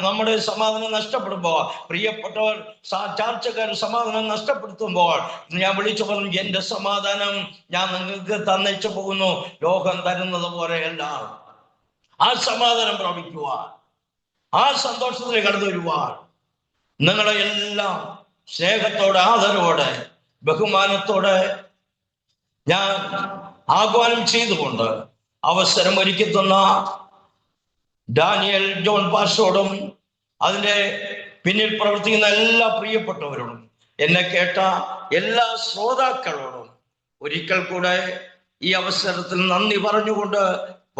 നമ്മുടെ സമാധാനം നഷ്ടപ്പെടുമ്പോൾ, പ്രിയപ്പെട്ടവർ ചാർച്ചക്കാർ സമാധാനം നഷ്ടപ്പെടുത്തുമ്പോൾ, ഞാൻ വിളിച്ചു പറഞ്ഞു, എന്റെ സമാധാനം ഞാൻ നിങ്ങൾക്ക് തന്നിച്ചു പോകുന്നു, ലോകം തരുന്നത് പോലെയല്ല. ആ സമാധാനം പ്രാപിക്കുവാൻ, ആ സന്തോഷത്തിൽ കടന്നു വരുവാൻ നിങ്ങളെ എല്ലാം സ്നേഹത്തോടെ, ആദരവോടെ, ബഹുമാനത്തോടെ ഞാൻ ആഹ്വാനം ചെയ്തുകൊണ്ട് അവസരം ഒരുക്കി തന്ന ഡാനിയൽ ജോൺ പാസ്റ്ററോടും അതിൻ്റെ പിന്നിൽ പ്രവർത്തിക്കുന്ന എല്ലാ പ്രിയപ്പെട്ടവരോടും, എന്നെ കേട്ട എല്ലാ ശ്രോതാക്കളോടും ഒരിക്കൽ കൂടെ ഈ അവസരത്തിൽ നന്ദി പറഞ്ഞുകൊണ്ട്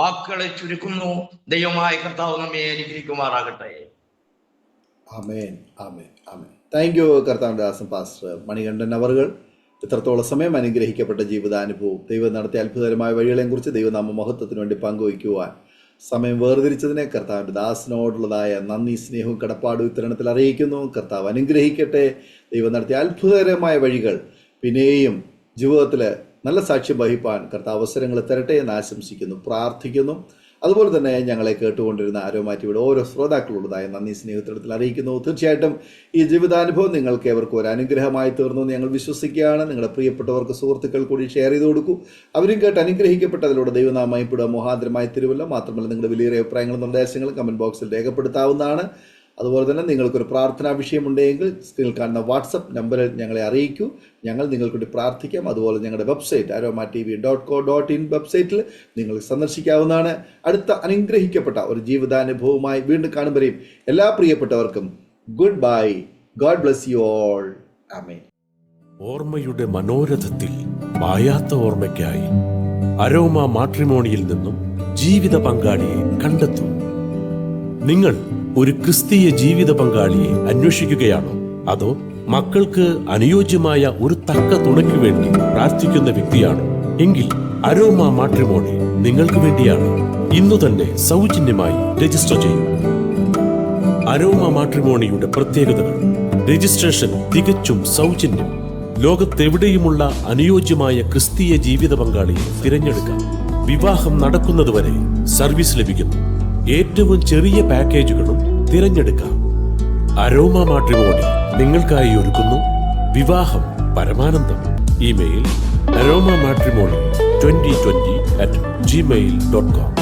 വാക്കുകളെ ചുരുക്കുന്നു. ദൈവമായ കർത്താവ് നമ്മെ അനുഗ്രഹിക്കുമാറാകട്ടെ. ആമേൻ, ആമേൻ, ആമേൻ. താങ്ക് യു കർത്താവിൻ്റെ ദാസൻ പാസ്റ്റർ മണികണ്ഠൻ അവറുകൾ. ഇത്രത്തോളം സമയം അനുഗ്രഹിക്കപ്പെട്ട ജീവിതാനുഭവം, ദൈവം നടത്തിയ അത്ഭുതകരമായ വഴികളെക്കുറിച്ച് ദൈവനാമ മഹത്വത്തിന് വേണ്ടി പങ്കുവയ്ക്കുവാൻ സമയം വേർതിരിച്ചതിനെ കർത്താവിൻ്റെ ദാസനോടുള്ളതായ നന്ദി, സ്നേഹവും കടപ്പാടും ഇത്തരണത്തിൽ അറിയിക്കുന്നു. കർത്താവ് അനുഗ്രഹിക്കട്ടെ. ദൈവം നടത്തിയ അത്ഭുതകരമായ വഴികൾ പിന്നെയും ജീവിതത്തിൽ നല്ല സാക്ഷ്യം വഹിപ്പാൻ കർത്താവ് അവസരങ്ങൾ തരട്ടെ എന്ന് ആശംസിക്കുന്നു, പ്രാർത്ഥിക്കുന്നു. അതുപോലെ തന്നെ ഞങ്ങളെ കേട്ടുകൊണ്ടിരുന്ന ആരോമാറ്റിയുടെ ഓരോ ശ്രോതാക്കളുള്ളതായ നന്ദി, സ്നേഹത്തിടത്തിൽ അറിയിക്കുന്നു. തീർച്ചയായിട്ടും ഈ ജീവിതാനുഭവം നിങ്ങൾക്ക് ഏവർക്കും ഒരു അനുഗ്രഹമായി തീർന്നു എന്ന് ഞങ്ങൾ വിശ്വസിക്കുകയാണ്. നിങ്ങളുടെ പ്രിയപ്പെട്ടവർക്ക്, സുഹൃത്തുക്കൾ കൂടി ഷെയർ ചെയ്ത് കൊടുക്കൂ. അവരും കേട്ട് അനുഗ്രഹിക്കപ്പെട്ടതിലൂടെ ദൈവനാമയപ്പെടുക മുഹാന്തരമായി തിരുവല്ല. മാത്രമല്ല, നിങ്ങളുടെ വലിയ അഭിപ്രായങ്ങളും നിർദ്ദേശങ്ങളും കമൻറ്റ് ബോക്സിൽ രേഖപ്പെടുത്താവുന്നതാണ്. അതുപോലെ തന്നെ നിങ്ങൾക്കൊരു പ്രാർത്ഥനാ വിഷയമുണ്ടെങ്കിൽ സ്ക്രീനിൽ കാണുന്ന വാട്സപ്പ് നമ്പറിൽ ഞങ്ങളെ അറിയിക്കൂ. ഞങ്ങൾ നിങ്ങൾക്ക് വേണ്ടി പ്രാർത്ഥിക്കാം. അതുപോലെ ഞങ്ങളുടെ വെബ്സൈറ്റ് aroma.tv.co.in വെബ്സൈറ്റിൽ നിങ്ങൾ സന്ദർശിക്കാവുന്നതാണ്. അടുത്ത അനുഗ്രഹിക്കപ്പെട്ട ഒരു ജീവിതാനുഭവവുമായി വീണ്ടും കാണുമ്പോഴേയും എല്ലാ പ്രിയപ്പെട്ടവർക്കും good bye. God bless you all. ആമേൻ. ഓർമ്മയുടെ മനോരഥത്തിൽ മായാത്ത ഓർമ്മയ്ക്കായി അരോമ മാട്രിമോണിയിൽ നിന്നും ജീവിത പങ്കാളിയെ കണ്ടെത്തൂ. നിങ്ങൾ ഒരു ക്രിസ്തീയ ജീവിത പങ്കാളിയെ അന്വേഷിക്കുകയാണോ? അതോ മക്കൾക്ക് അനുയോജ്യമായ ഒരു തക്ക തുണയ്ക്ക് വേണ്ടി പ്രാർത്ഥിക്കുന്ന വ്യക്തിയാണോ? എങ്കിൽ അരോമ മാട്രിമോണി നിങ്ങൾക്ക് വേണ്ടിയാണ്. ഇന്നു തന്നെ സൗജന്യമായി രജിസ്റ്റർ ചെയ്യൂ. അരോമ മാട്രിമോണിയുടെ പ്രത്യേകതകൾ: രജിസ്ട്രേഷൻ തികച്ചും സൗജന്യം. ലോകത്തെവിടെയുമുള്ള അനുയോജ്യമായ ക്രിസ്തീയ ജീവിത പങ്കാളിയെ തിരഞ്ഞെടുക്കാം. വിവാഹം നടക്കുന്നതുവരെ സർവീസ് ലഭിക്കുന്നു. ഏറ്റവും ചെറിയ പാക്കേജുകളും തിരഞ്ഞെടുക്കാം. അരോമ മാട്രിമോണി നിങ്ങൾക്കായി ഒരുക്കുന്നു വിവാഹം പരമാനന്ദം. Email aroma matrimony2020@gmail.com